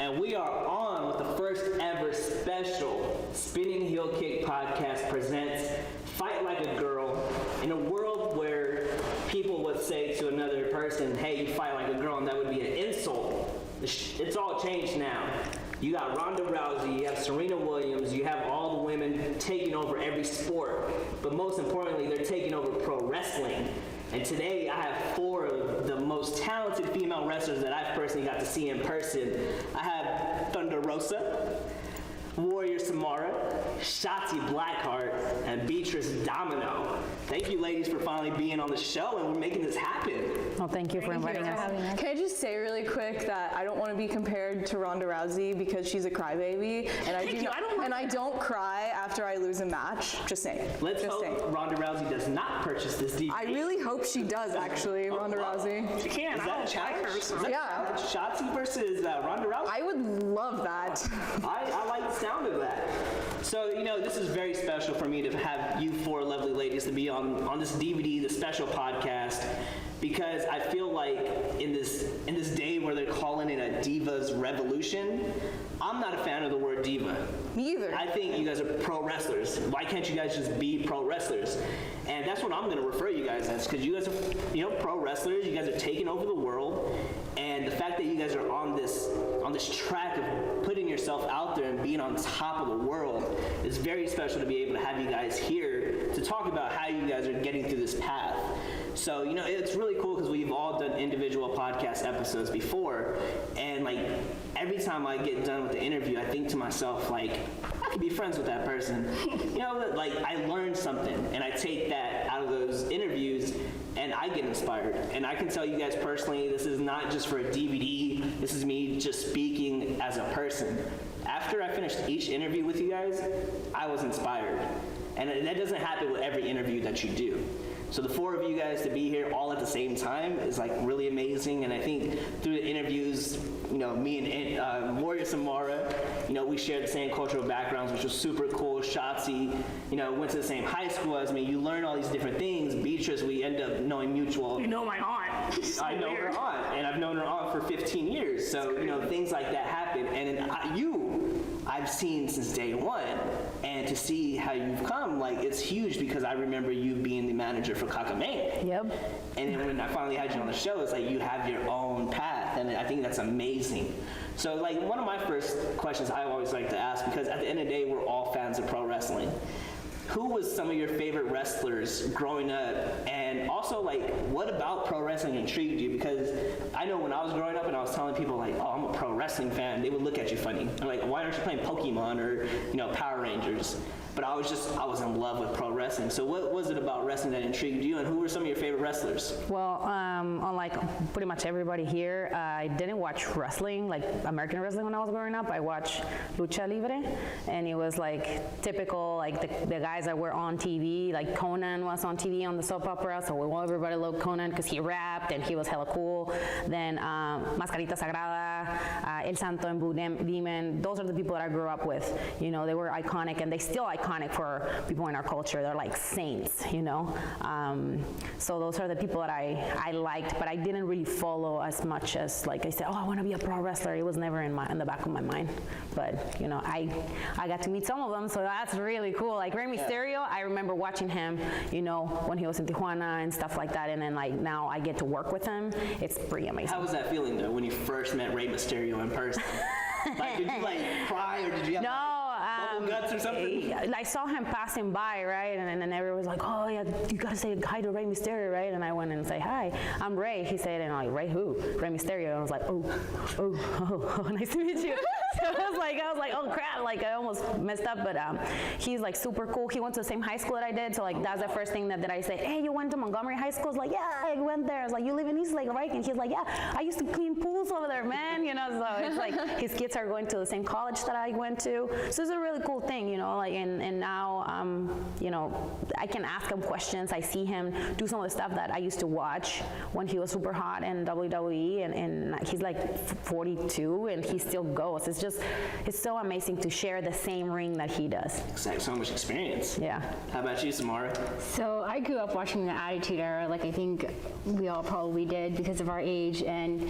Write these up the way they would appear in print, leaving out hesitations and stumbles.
and we are on with the first ever special Spinning Heel Kick Podcast presents Fight Like a Girl. In a world where people would say to another person, hey, you fight like a girl, and that would be an insult. It's all changed now. You got Ronda Rousey, you have Serena Williams, you have all the women taking over every sport, but most importantly, they're taking over pro wrestling. And today I have 4 of the most talented female wrestlers that I've personally got to see in person. I have Thunder Rosa, Warrior Samara, Shotzi Blakk Heartt, and Beatrice Domino. Thank you ladies for finally being on the show, and we're making this happen. Well, thank you for inviting us. Can I just say really quick that I don't want to be compared to Ronda Rousey because she's a crybaby, and I don't cry after I lose a match. Just saying. Let's hope Ronda Rousey does not purchase this DVD. I really hope she does, actually, Ronda Rousey. She can. Is that a challenge? Yeah. Shotzi versus Ronda Rousey? I would love that. I like the sound of that. So, this is very special for me to have you 4 lovely ladies to be on this DVD, the special podcast, because I feel like in this day where they're calling it a Divas Revolution, I'm not a fan of the word diva. Me either. I think you guys are pro wrestlers. Why can't you guys just be pro wrestlers? And that's what I'm going to refer you guys as, because you guys are, pro wrestlers. You guys are taking over the world, and the fact that you guys are on this track of putting yourself out there and being on top of the world is very special to be able to have you guys here to talk about how you guys are getting through this path. So, it's really cool because we've all done individual podcast episodes before, and every time I get done with the interview, I think to myself, I could be friends with that person. I learned something, and I take that out of those interviews, and I get inspired. And I can tell you guys personally, this is not just for a DVD, this is me just speaking as a person. After I finished each interview with you guys, I was inspired. And that doesn't happen with every interview that you do. So the 4 of you guys to be here all at the same time is really amazing. And I think through the interviews, me and Warrior Samara, we share the same cultural backgrounds, which was super cool. Shotzi, went to the same high school as me. You learn all these different things. Beatrice, we end up knowing mutual. You know my aunt. So I know her aunt, and I've known her aunt for 15 years. So, things like that happen. And I've seen since day one, and to see how you've come, it's huge because I remember you being the manager for Kakamega. Yep. And then when I finally had you on the show, it's you have your own path, and I think that's amazing. So one of my first questions I always like to ask, because at the end of the day, we're all fans of pro wrestling. Who was some of your favorite wrestlers growing up? And also, what about pro wrestling intrigued you? Because I know when I was growing up and I was telling people, oh, I'm a pro wrestling fan, they would look at you funny. They're why aren't you playing Pokemon or, Power Rangers? But I was in love with pro wrestling. So what was it about wrestling that intrigued you, and who were some of your favorite wrestlers? Well, unlike pretty much everybody here, I didn't watch wrestling, American wrestling when I was growing up. I watched Lucha Libre, and it was typical, the guys that were on TV, Conan was on TV on the soap opera, so everybody loved Conan because he rapped and he was hella cool. Then Mascarita Sagrada, El Santo and Blue Demon, those are the people that I grew up with. They were iconic, and they still iconic for people in our culture. They're like saints, so those are the people that I liked, but I didn't really follow as much as I said, oh, I want to be a pro wrestler. It was never in the back of my mind, but I got to meet some of them, so that's really cool. Rey Mysterio, I remember watching him, when he was in Tijuana and stuff like that, and then now I get to work with him. It's pretty amazing. How was that feeling though when you first met Rey Mysterio in person? Did you cry, or did you have bubble guts or something? I saw him passing by, right, and then everyone was like, oh yeah, you gotta say hi to Rey Mysterio, right? And I went and say, hi, I'm Rey. He said, and I'm like, Rey who? Rey Mysterio. And I was like, oh, nice to meet you. So I was like, oh crap, I almost messed up, but he's super cool. He went to the same high school that I did, so that's the first thing that I say, hey, you went to Montgomery High School? I was like, yeah, I went there. I was like, you live in East Lake, right? And he's like, yeah, I used to clean pools over there, man, so it's his kids are going to the same college that I went to, so it's a really cool thing, and now, I can ask him questions. I see him do some of the stuff that I used to watch when he was super hot in WWE, and he's 42 and he still goes. It's so amazing to share the same ring that he does. Exactly, so much experience. Yeah. How about you, Samara? So I grew up watching the Attitude Era, I think we all probably did because of our age, and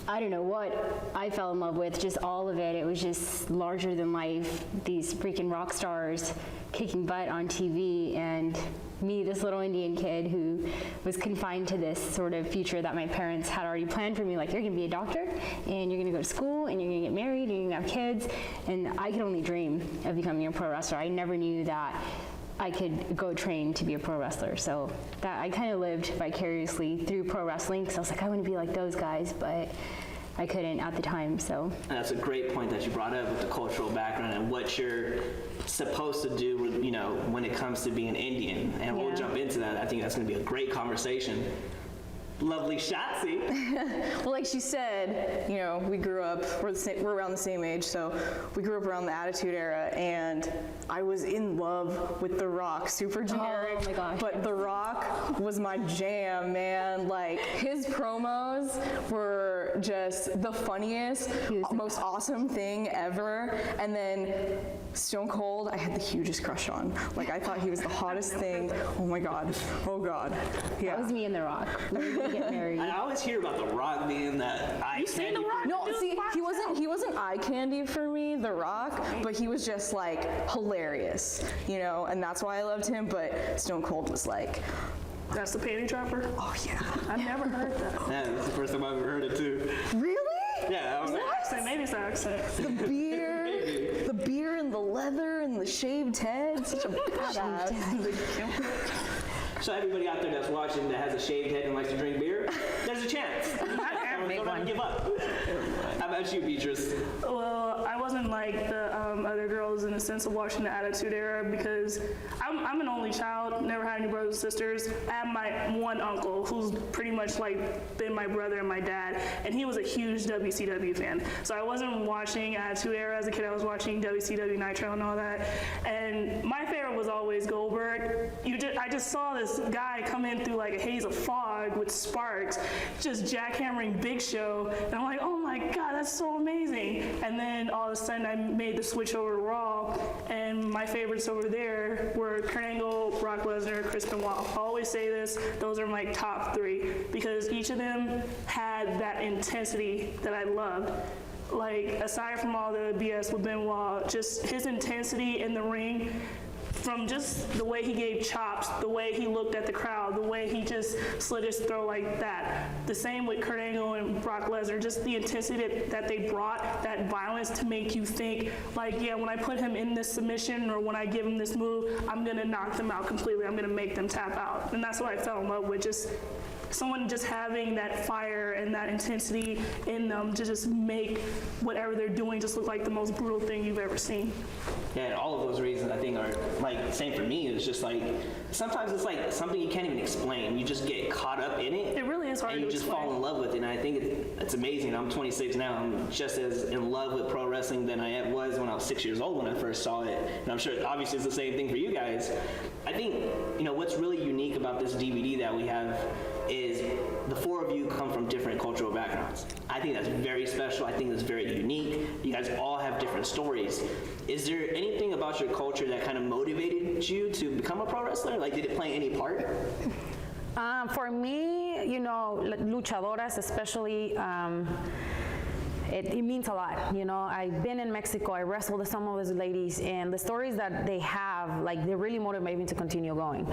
I don't know what I fell in love with, just all of it. It was just larger than life, these freaking rock stars kicking butt on TV, and me, this little Indian kid who was confined to this sort of future that my parents had already planned for me, like, you're gonna be a doctor, and you're gonna go to school, and you're gonna get married, and you're gonna have kids, and I could only dream of becoming a pro wrestler. I never knew that I could go train to be a pro wrestler, so that I kind of lived vicariously through pro wrestling, because I was like, I want to be like those guys, but I couldn't at the time, so. And that's a great point that you brought up with the cultural background and what you're supposed to do, you know, when it comes to being Indian. And we'll jump into that. I think that's going to be a great conversation. Lovely Shotzi. Well, like she said, you know, we grew up, we're around the same age, so we grew up around the Attitude Era, and I was in love with The Rock. Super generic, oh my gosh, but The Rock was my jam, man. Like, his promos were just the funniest, most awesome thing ever. And then Stone Cold, I had the hugest crush on. Like, I thought he was the hottest thing. Oh my God. Oh God. Yeah. That was me and The Rock. We were gonna get married. I always hear about The Rock being that eye candy. No, see, he wasn't eye candy for me, The Rock, but he was just like hilarious, you know, and that's why I loved him. But Stone Cold was like, That's the panty dropper? oh yeah. I've never heard that. Yeah, that's the first time I've ever heard it too. Really? Yeah, I was like, Accent, maybe it's the accent. The beer and the leather and the shaved head, such a badass. so everybody out there that's watching that has a shaved head and likes to drink beer, there's a chance. Don't ever give up. How about you, Beatrice? Well, I wasn't like the other girls in the sense of watching the Attitude Era because I'm an only child, never had any brothers and sisters. I have my one uncle who's pretty much like been my brother and my dad, and he was a huge WCW fan. So I wasn't watching Attitude Era as a kid. I was watching WCW Nitro and all that. And my favorite was always Goldberg. I just saw this guy come in through like a haze of fog with sparks, just jackhammering Big Show, and I'm like, oh my God, that's so amazing. And then all of a sudden I made the switch over to Raw, and my favorites over there were Kurt Angle, Brock Lesnar, Chris Benoit. I always say this, those are my top three, because each of them had that intensity that I loved. Like, aside from all the BS with Benoit, just his intensity in the ring, from just the way he gave chops, the way he looked at the crowd, the way he just slit his throat like that. The same with Kurt Angle and Brock Lesnar, just the intensity that they brought, that violence to make you think, like, yeah, when I put him in this submission or when I give him this move, I'm gonna knock them out completely. I'm gonna make them tap out. And that's what I fell in love with, just someone just having that fire and that intensity in them to just make whatever they're doing just look like the most brutal thing you've ever seen. Yeah, and all of those reasons I think are like, same for me. It's just like, sometimes it's like something you can't even explain. You just get caught up in it. It really is hard and to you just explain. fall in love with it. And I think it's amazing. I'm 26 now. I'm just as in love with pro wrestling than I was when I was 6 years old when I first saw it. And I'm sure obviously it's the same thing for you guys. I think, you know, what's really unique about this DVD that we have is the four of you come from different cultural backgrounds. I think that's very special. I think that's very unique. You guys all have different stories. Is there anything about your culture that kind of motivated you to become a pro wrestler? Like, did it play any part? For me, you know, luchadoras especially, it means a lot. You know, I've been in Mexico, I wrestled with some of those ladies, and the stories that they have, like, they really motivate me to continue going.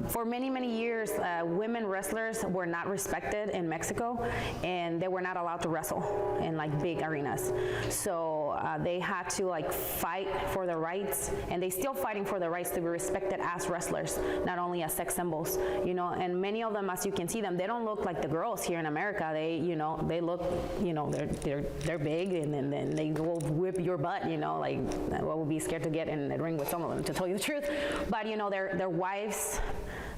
For many, many years, women wrestlers were not respected in Mexico, and they were not allowed to wrestle in like big arenas. So they had to like fight for their rights, and they still fighting for their rights to be respected as wrestlers, not only as sex symbols. You know, and many of them, as you can see them, they don't look like the girls here in America. They, you know, they look, you know, they're big, and then they will whip your butt, you know, like, I would be scared to get in the ring with some of them, to tell you the truth. But, you know, their wives,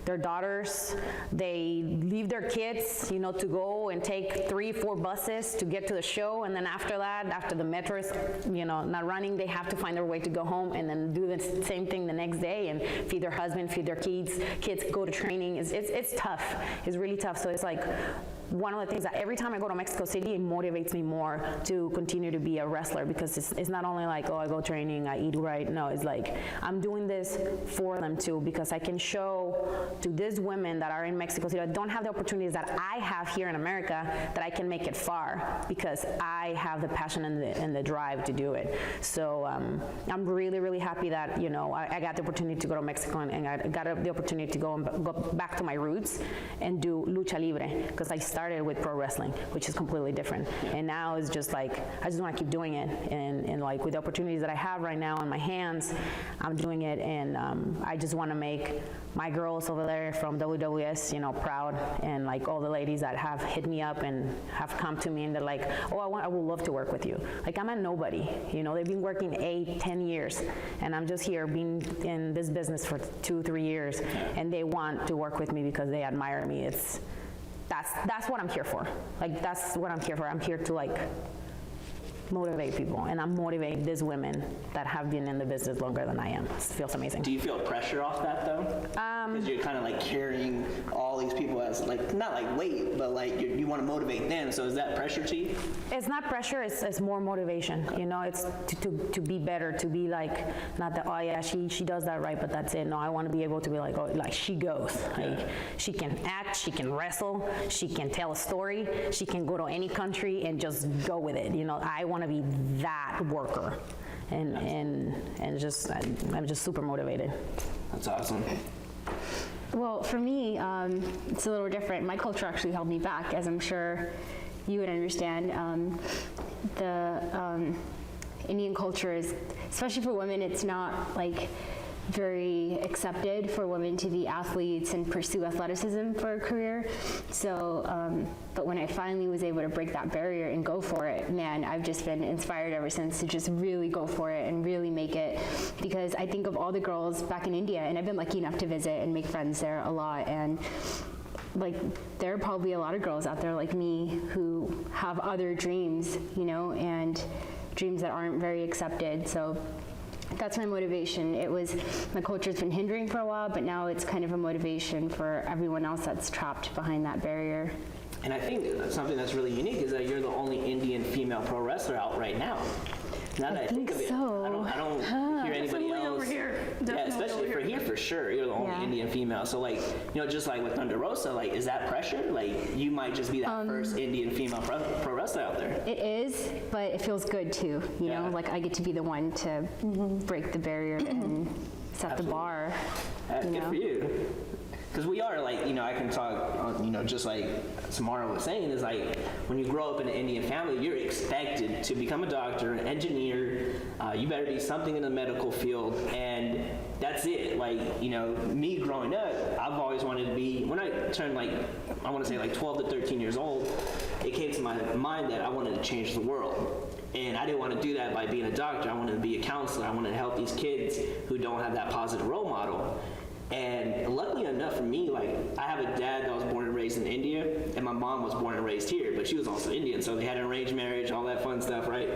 their daughters, they leave their kids, you know, to go and take 3-4 buses to get to the show, and then after that, after the metro is, you know, not running, they have to find their way to go home and then do the same thing the next day and feed their husband, feed their kids go to training. It's tough. It's really tough. So it's like, one of the things that every time I go to Mexico City, it motivates me more to continue to be a wrestler, because it's not only like, oh, I go training, I eat right. No, it's like I'm doing this for them too, because I can show to these women that are in Mexico City that don't have the opportunities that I have here in America, that I can make it far because I have the passion and the drive to do it. So I'm really, really happy that, you know, I got the opportunity to go to Mexico, and I got the opportunity to go back to my roots and do lucha libre, because I started with pro wrestling, which is completely different. And now it's just like, I just want to keep doing it. And like with the opportunities that I have right now in my hands, I'm doing it. And I just want to make my girls over there from WWS, you know, proud. And like all the ladies that have hit me up and have come to me and they're like, oh, I would love to work with you. Like, I'm a nobody, you know, they've been working 8-10 years, and I'm just here being in this business for 2-3 years, and they want to work with me because they admire me. That's what I'm here for. Like, that's what I'm here for. I'm here to like motivate people, and I'm motivating these women that have been in the business longer than I am. It feels amazing. Do you feel pressure off that though? Because you're kind of like carrying all these people as like, not like weight, but like you want to motivate them. So is that pressure to you? It's not pressure, it's more motivation. You know, it's to be better, to be like, not that, oh yeah, she does that right, but that's it. No, I want to be able to be like, oh, like she goes. Like, she can act, she can wrestle, she can tell a story, she can go to any country and just go with it. You know, I want to be that worker, and just I'm just super motivated. That's awesome. Well, for me, it's a little different. My culture actually held me back, as I'm sure you would understand. The Indian culture is, especially for women, it's not like very accepted for women to be athletes and pursue athleticism for a career. So, but when I finally was able to break that barrier and go for it, man, I've just been inspired ever since to just really go for it and really make it. Because I think of all the girls back in India, and I've been lucky enough to visit and make friends there a lot, and like, there are probably a lot of girls out there like me who have other dreams, you know, and dreams that aren't very accepted. So that's my motivation. My culture's been hindering for a while, but now it's kind of a motivation for everyone else that's trapped behind that barrier. And I think something that's really unique is that you're the only Indian female pro wrestler out right now. Now that I think of it, so. I don't hear anybody else. Over here. Yeah, especially for here, for sure. You're the only Indian female. So like, you know, just like with Thunder Rosa, like, is that pressure? Like, you might just be that first Indian female pro wrestler out there. It is, but it feels good too. You know, like I get to be the one to break the barrier and set the bar. Good for you. Because we are like, you know, I can talk, you know, just like Samara was saying, is like, when you grow up in an Indian family, you're expected to become a doctor, an engineer, you better be something in the medical field, and that's it. Like, you know, me growing up, I've always wanted to be, when I turned like, I want to say like 12 to 13 years old, it came to my mind that I wanted to change the world. And I didn't want to do that by being a doctor. I wanted to be a counselor. I wanted to help these kids who don't have that positive role model. And luckily enough for me, like, I have a dad that was born and raised in India, and my mom was born and raised here, but she was also Indian, so they had an arranged marriage, all that fun stuff, right?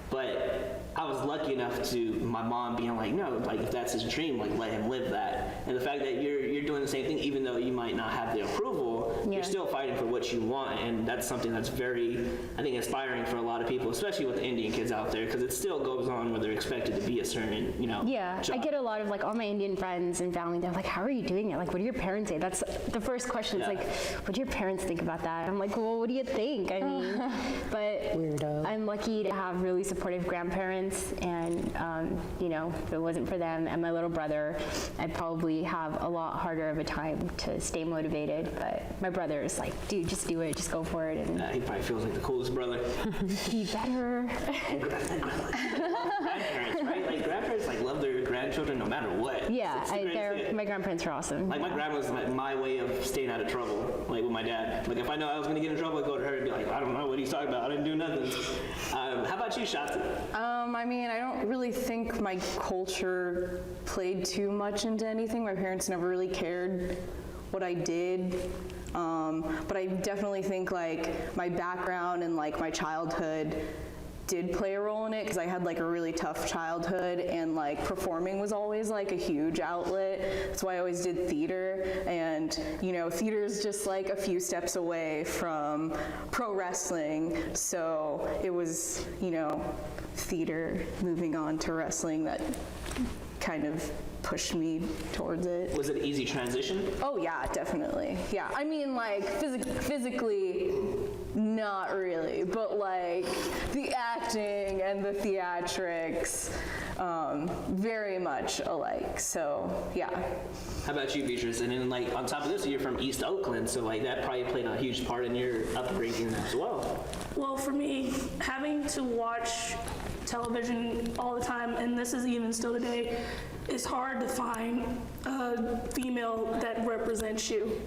But I was lucky enough to my mom being like, no, like, if that's his dream, like, let him live that. And the fact that you're doing the same thing, even though you might not have the approval, you're still fighting for what you want, and that's something that's very, I think, inspiring for a lot of people, especially with the Indian kids out there, because it still goes on where they're expected to be a certain, you know, job. I get a lot of, like, all my Indian friends and family, they're like, how are you doing it? Like, what do your parents say? That's the first question. It's like, what do your parents think about that? I'm like, well, what do you think? I mean, but Weirdo. I'm lucky to have really supportive grandparents, and, you know, if it wasn't for them and my little brother, I'd probably have a lot harder of a time to stay motivated. But my brother is like, dude, just do it, just go for it. And he probably feels like the coolest brother. he better. Grandparents, right? Like, grandparents like love their grandchildren no matter what. Yeah, my grandparents are awesome. Like, my grandma's like my way of staying out of trouble, like with my dad. Like, if I know I was gonna get in trouble, I'd go to her and be like, I don't know what he's talking about, I didn't do nothing. How about you, Shotzi? I mean, I don't really think my culture played too much into anything. My parents never really cared what I did. But I definitely think like my background and like my childhood did play a role in it because I had like a really tough childhood, and like performing was always like a huge outlet. That's why I always did theater, and you know, theater is just like a few steps away from pro wrestling, so it was, you know, theater moving on to wrestling that kind of pushed me towards it. Was it an easy transition? Oh yeah, definitely. Yeah, I mean like physically not really, but like the acting and the theatrics, very much alike, so yeah. How about you, Beatrice? And then like on top of this, you're from East Oakland, so like that probably played a huge part in your upbringing as well. Well, for me, having to watch television all the time, and this is even still today, it's hard to find a female that represents you.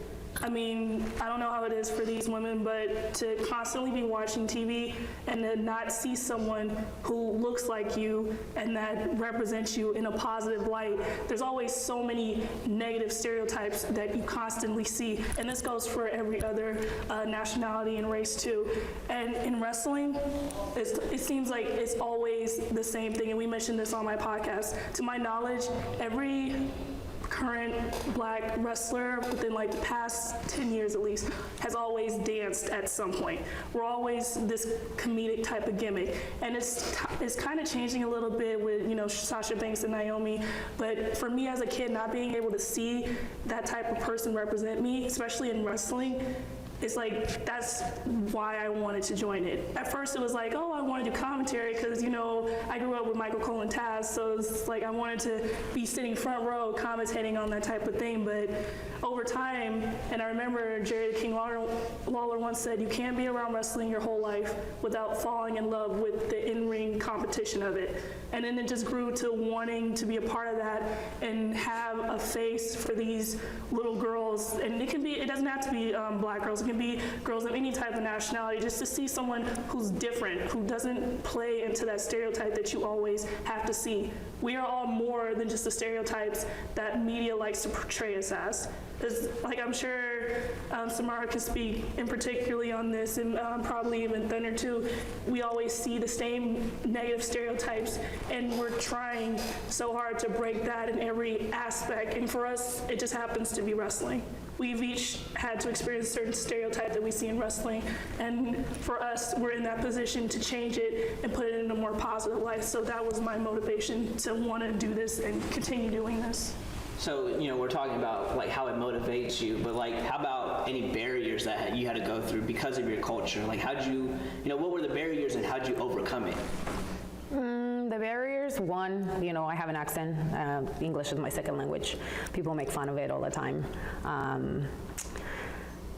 I mean, I don't know how it is for these women, but to constantly be watching TV and to not see someone who looks like you and that represents you in a positive light, there's always so many negative stereotypes that you constantly see. And this goes for every other nationality and race too. And in wrestling, it seems like it's always the same thing. And we mentioned this on my podcast. To my knowledge, every current black wrestler within like the past 10 years at least has always danced at some point. We're always this comedic type of gimmick, and it's kind of changing a little bit with, you know, Sasha Banks and Naomi, but for me as a kid, not being able to see that type of person represent me, especially in wrestling, it's like, that's why I wanted to join it. At first it was like, oh, I want to do commentary because, you know, I grew up with Michael Cole and Taz, so it's like I wanted to be sitting front row commentating on that type of thing. But over time, and I remember Jerry the King Lawler once said, you can't be around wrestling your whole life without falling in love with the in-ring competition of it. And then it just grew to wanting to be a part of that and have a face for these little girls. And it doesn't have to be black girls. It can be girls of any type of nationality, just to see someone who's different, who doesn't play into that stereotype that you always have to see. We are all more than just the stereotypes that media likes to portray us as. Like, I'm sure Samara can speak in particularly on this, and probably even Thunder too. We always see the same negative stereotypes, and we're trying so hard to break that in every aspect. And for us, it just happens to be wrestling. We've each had to experience a certain stereotype that we see in wrestling, and for us, we're in that position to change it and put it in a more positive light. So that was my motivation to want to do this and continue doing this. So, you know, we're talking about like how it motivates you, but like how about any barriers that you had to go through because of your culture? Like how'd you know, what were the barriers and how'd you overcome it? The barriers, one, you know, I have an accent. English is my second language. People make fun of it all the time.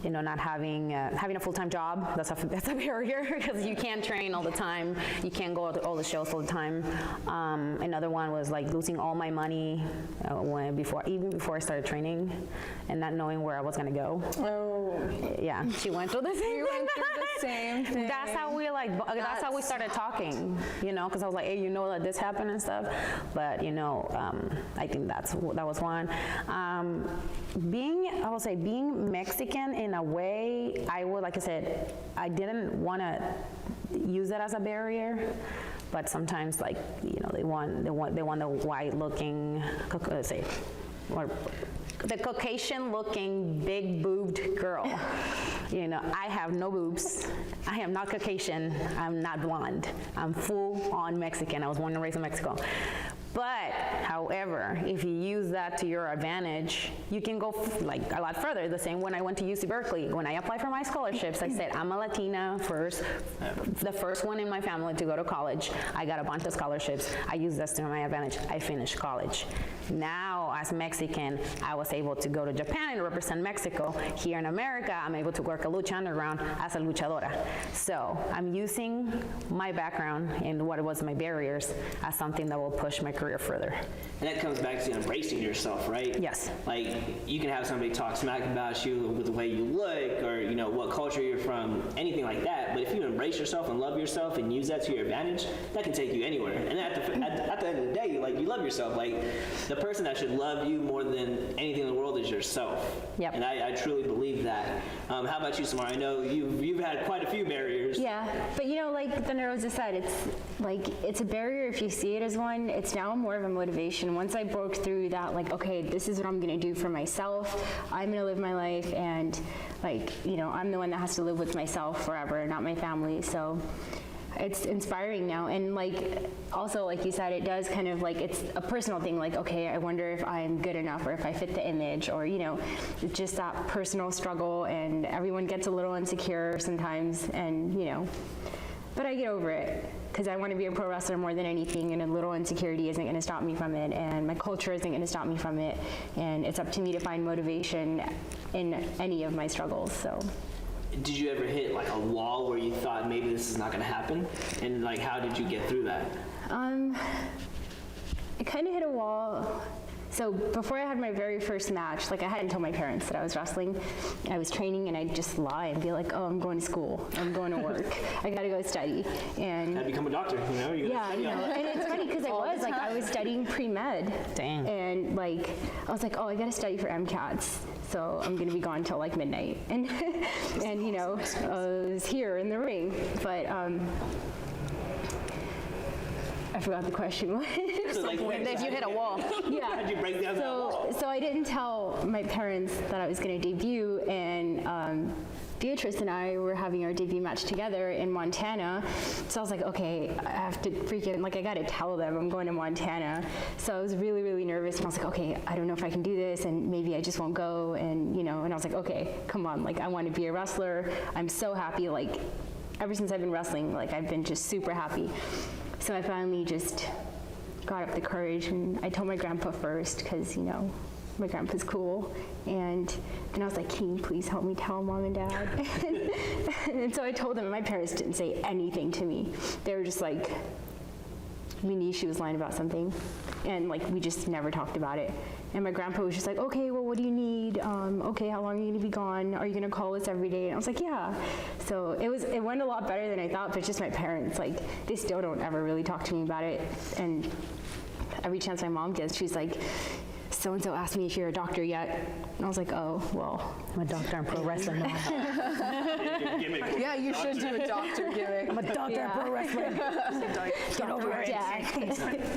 You know, not having a full-time job, that's a barrier because you can't train all the time. You can't go to all the shows all the time. Another one was like losing all my money even before I started training, and not knowing where I was gonna go. Oh. Yeah, she went through the same thing. Went through the same thing. That's how we started talking. You know, because I was like, hey, you know that this happened and stuff. But you know, I think that was one. Being Mexican in a way, like I said, I didn't want to use it as a barrier, but sometimes, like, you know, they want the white-looking, or the Caucasian-looking, big-boobed girl. You know, I have no boobs. I am not Caucasian. I'm not blonde. I'm full-on Mexican. I was born and raised in Mexico. But, however, if you use that to your advantage, you can go like a lot further. The same when I went to UC Berkeley. When I applied for my scholarships, I said, I'm a Latina first, the first one in my family to go to college. I got a bunch of scholarships. I used this to my advantage. I finished college. Now, as Mexican, I was able to go to Japan and represent Mexico. Here in America, I'm able to work a lucha underground as a luchadora. So I'm using my background and what was my barriers as something that will push my career further. And that comes back to embracing yourself, right? Yes. Like, you can have somebody talk smack about you with the way you look or, you know, what culture you're from, anything like that, But if you embrace yourself and love yourself and use that to your advantage, that can take you anywhere. And at the end of the day, like, you love yourself. Like, the person that should love you more than anything in the world is yourself. Yep. And I truly believe that. How about you, Samara? I know you've had quite a few barriers. Yeah, but you know, like the Rosa said, it's a barrier if you see it as one. It's now more of a motivation. Once I broke through that, like, okay, this is what I'm gonna do for myself. I'm gonna live my life, and like, you know, I'm the one that has to live with myself forever, not my family. So it's inspiring now. And like, also, like you said, it does kind of like, it's a personal thing. Like, okay, I wonder if I'm good enough or if I fit the image, or, you know, it's just that personal struggle, and everyone gets a little insecure sometimes, and, you know, but I get over it because I want to be a pro wrestler more than anything, and a little insecurity isn't going to stop me from it, and my culture isn't going to stop me from it, and it's up to me to find motivation in any of my struggles. So. Did you ever hit like a wall where you thought maybe this is not going to happen? And like, how did you get through that? I kind of hit a wall. So before I had my very first match, like, I hadn't told my parents that I was wrestling. I was training, and I'd just lie and be like, oh, I'm going to school. I'm going to work. I got to go study. And I'd become a doctor, you know? yeah, you know, and it's funny because I was studying pre-med. Dang. And like, I was like, oh, I got to study for MCATs. So I'm going to be gone till like midnight. And, and you know, I was here in the ring. But I forgot the question. So like, If you hit a wall. Yeah. how'd you break down that wall? So I didn't tell my parents that I was going to debut, and Beatrice and I were having our debut match together in Montana. So I was like, okay, I have to freaking, like, I got to tell them I'm going to Montana. So I was really, really nervous, and I was like, okay, I don't know if I can do this, and maybe I just won't go, and, you know, and I was like, okay, come on, like, I want to be a wrestler. I'm so happy, like, ever since I've been wrestling, like, I've been just super happy. So I finally just got up the courage, and I told my grandpa first, because, you know, my grandpa's cool. And then I was like, can you please help me tell Mom and Dad? And so I told them, and my parents didn't say anything to me. They were just like, we knew she was lying about something. And like, we just never talked about it. And my grandpa was just like, okay, well, what do you need? Okay, how long are you gonna be gone? Are you gonna call us every day? And I was like, yeah. So it went a lot better than I thought, but just my parents, like, they still don't ever really talk to me about it. And every chance my mom gets, she's like, so-and-so asked me if you're a doctor yet. And I was like, oh, well. I'm a doctor in pro wrestling now. Yeah, you should do a doctor gimmick. I'm a doctor in pro wrestling. Get over it.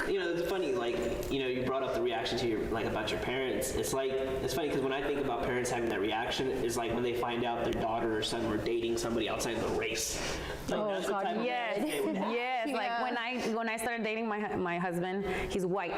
You know, it's funny, like, you know, you brought up the reaction to your, like, about your parents. It's like, it's funny because when I think about parents having that reaction, it's like when they find out their daughter or son were dating somebody outside the race. Like, Oh, that's the God, type of Yes, reaction they would have. yes. Like when I started dating my husband, he's white.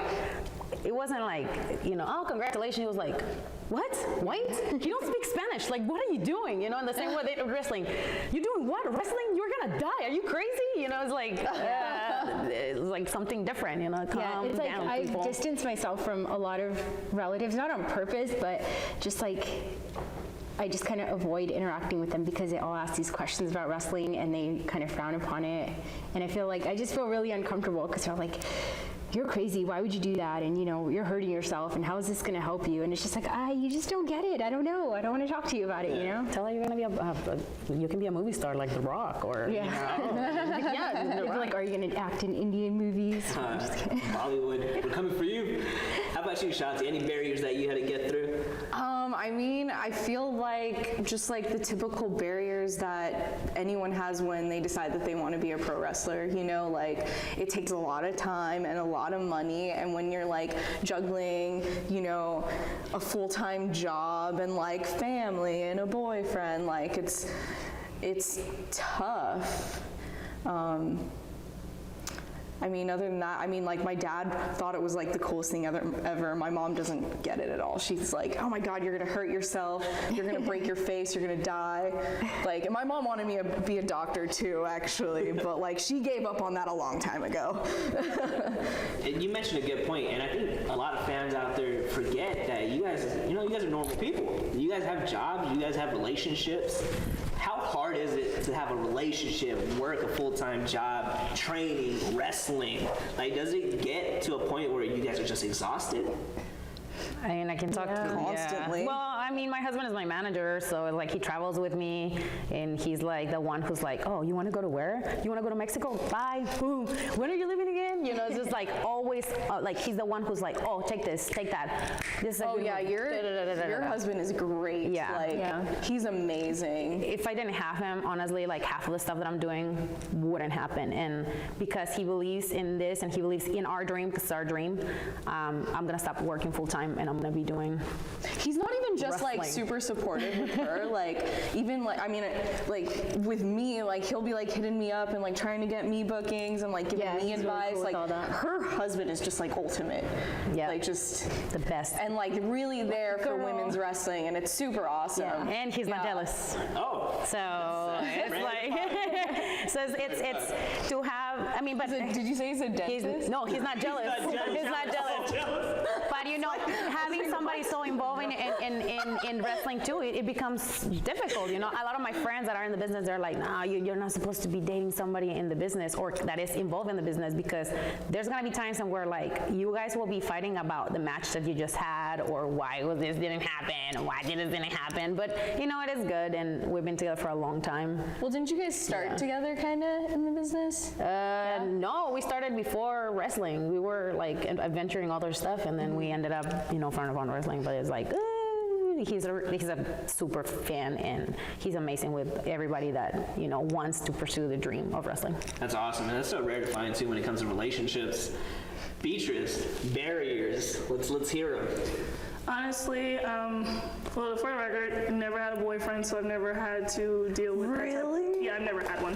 It wasn't like, you know, oh, congratulations. He was like, what? White? You don't speak Spanish. Like, what are you doing? You know, in the same way they wrestling. You're doing what? Wrestling? You're gonna die. Are you crazy? You know, it's like something different. You know, calm It's like down, I people. distance myself from a lot of relatives, not on purpose, but just like I just kind of avoid interacting with them because they all ask these questions about wrestling and they kind of frown upon it. And I feel like I just feel really uncomfortable because they're like, you're crazy, why would you do that? And you know, you're hurting yourself, and how is this gonna help you? And it's just like, you just don't get it. I don't know. I don't want to talk to you about it, you know? Tell her you're gonna be you can be a movie star like The Rock, or Yeah. Yeah. They'd be like, are you gonna act in Indian movies? I'm just kidding. Bollywood, we're coming for you. How about you, Shotzi? Any barriers that you had to get through? I mean, I feel like just like the typical barriers that anyone has when they decide that they want to be a pro wrestler, you know, like it takes a lot of time and a lot of money, and when you're like juggling, you know, a full-time job and like family and a boyfriend, like it's tough. I mean, other than that, I mean, like, my dad thought it was, like, the coolest thing ever. My mom doesn't get it at all. She's like, oh, my God, you're going to hurt yourself. You're going to break your face. You're going to die. Like, and my mom wanted me to be a doctor, too, actually. But, like, she gave up on that a long time ago. And you mentioned a good point, and I think a lot of fans out there forget that you guys are normal people. You guys have jobs. You guys have relationships. How hard is it to have a relationship, work a full-time job, training, wrestling? Like, does it get to a point where you guys are just exhausted? I mean, I can talk to Constantly. Well, I I mean, my husband is my manager, so like he travels with me, and he's like the one who's like, oh, you want to go to where? You want to go to Mexico? Bye. Boom. When are you leaving again? You know, it's just like always, like he's the one who's like, oh, take this, take that. This is a Oh good yeah, one. your husband is great. Yeah. Like, he's amazing. If I didn't have him, honestly, like half of the stuff that I'm doing wouldn't happen. And because he believes in this and he believes in our dream, because it's our dream, I'm gonna stop working full time and I'm gonna be doing. He's not even just like wrestling. super supportive with her. Like even like, I mean, like with me, like he'll be like hitting me up and like trying to get me bookings and like giving Yeah, me he's really advice. cool with Like all that. her husband is just like ultimate. Yeah. Like just The best. and like really there for women's wrestling, and it's super awesome. And he's not jealous. Oh. So it's like, so it's to have, I mean, but Did you say he's a dentist? no, he's not jealous. He's not jealous. But you know, having somebody so involved in wrestling too, it becomes difficult. You know, a lot of my friends that are in the business, they're like, nah, you're not supposed to be dating somebody in the business or that is involved in the business, because there's gonna be times where like you guys will be fighting about the match that you just had, or why this didn't happen, or why this didn't happen. But you know, it is good, and we've been together for a long time. Well, didn't you guys start together kind of in the business? No, we started before wrestling. We were like adventuring other stuff, and then we ended up, you know, front of on wrestling. But it's like, he's a super fan, and he's amazing with everybody that, you know, wants to pursue the dream of wrestling. That's awesome, and that's so rare to find too when it comes to relationships. Beatrice, barriers. Let's hear them. Honestly, well, for the record, I've never had a boyfriend, so I've never had to deal with that type. Yeah, I've never had one.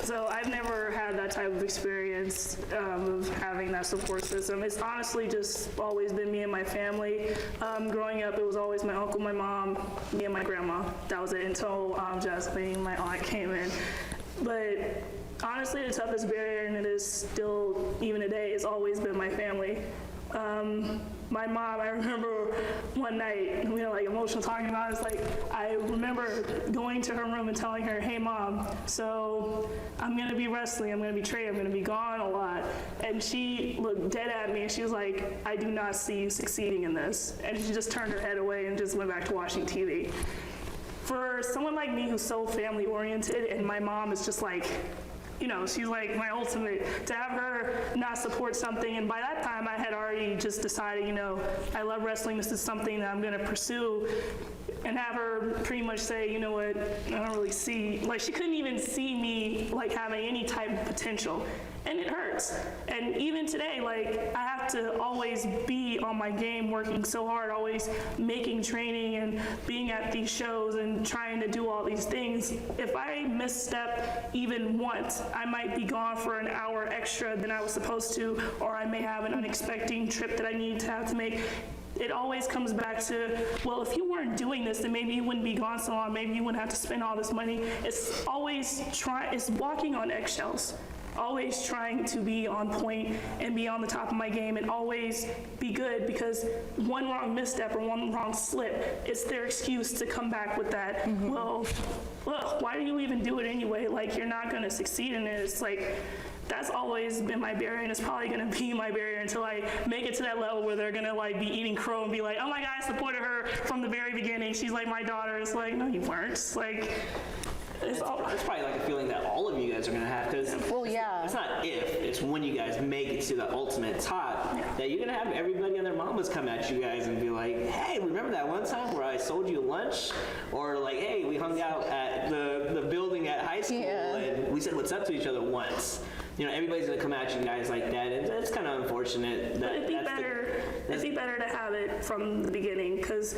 So I've never had that type of experience of having that support system. It's honestly just always been me and my family. Growing up, it was always my uncle, my mom, me and my grandma. That was it until Jasmine, my aunt, came in. But honestly, the toughest barrier, and it is still even today, has always been my family. My mom, I remember one night, we were like emotional talking about it. It's like, I remember going to her room and telling her, hey mom, so I'm gonna be wrestling, I'm gonna be training, I'm gonna be gone a lot. And she looked dead at me and she was like, I do not see you succeeding in this. And she just turned her head away and just went back to watching TV. For someone like me who's so family oriented, and my mom is just like, you know, she's like my ultimate, to have her not support something. And by that time I had already just decided, you know, I love wrestling, this is something that I'm gonna pursue, and have her pretty much say, you know what, I don't really see, like she couldn't even see me like having any type of potential. And it hurts. And even today, like I have to always be on my game, working so hard, always making training and being at these shows and trying to do all these things. If I misstep even once, I might be gone for an hour extra than I was supposed to, or I may have an unexpected trip that I need to have to make. It always comes back to, well, if you weren't doing this, then maybe you wouldn't be gone so long, maybe you wouldn't have to spend all this money. It's always it's walking on eggshells. Always trying to be on point and be on the top of my game and always be good, because one wrong misstep or one wrong slip, it's their excuse to come back with that, well, why do you even do it anyway? Like, you're not gonna succeed in it. It's like, that's always been my barrier, and it's probably gonna be my barrier until I make it to that level where they're gonna like be eating crow and be like, oh my God, I supported her from the very beginning. She's like my daughter. It's like, no, you weren't. It's like, It's probably like a feeling that all of you guys are going to have, because it's not if, it's when you guys make it to the ultimate top, that you're going to have everybody and their mamas come at you guys and be like, hey, remember that one time where I sold you lunch? Or like, hey, we hung out at the building at high school and we said what's up to each other once. You know, everybody's going to come at you guys like that, and it's kind of unfortunate. It'd be better to have it from the beginning, because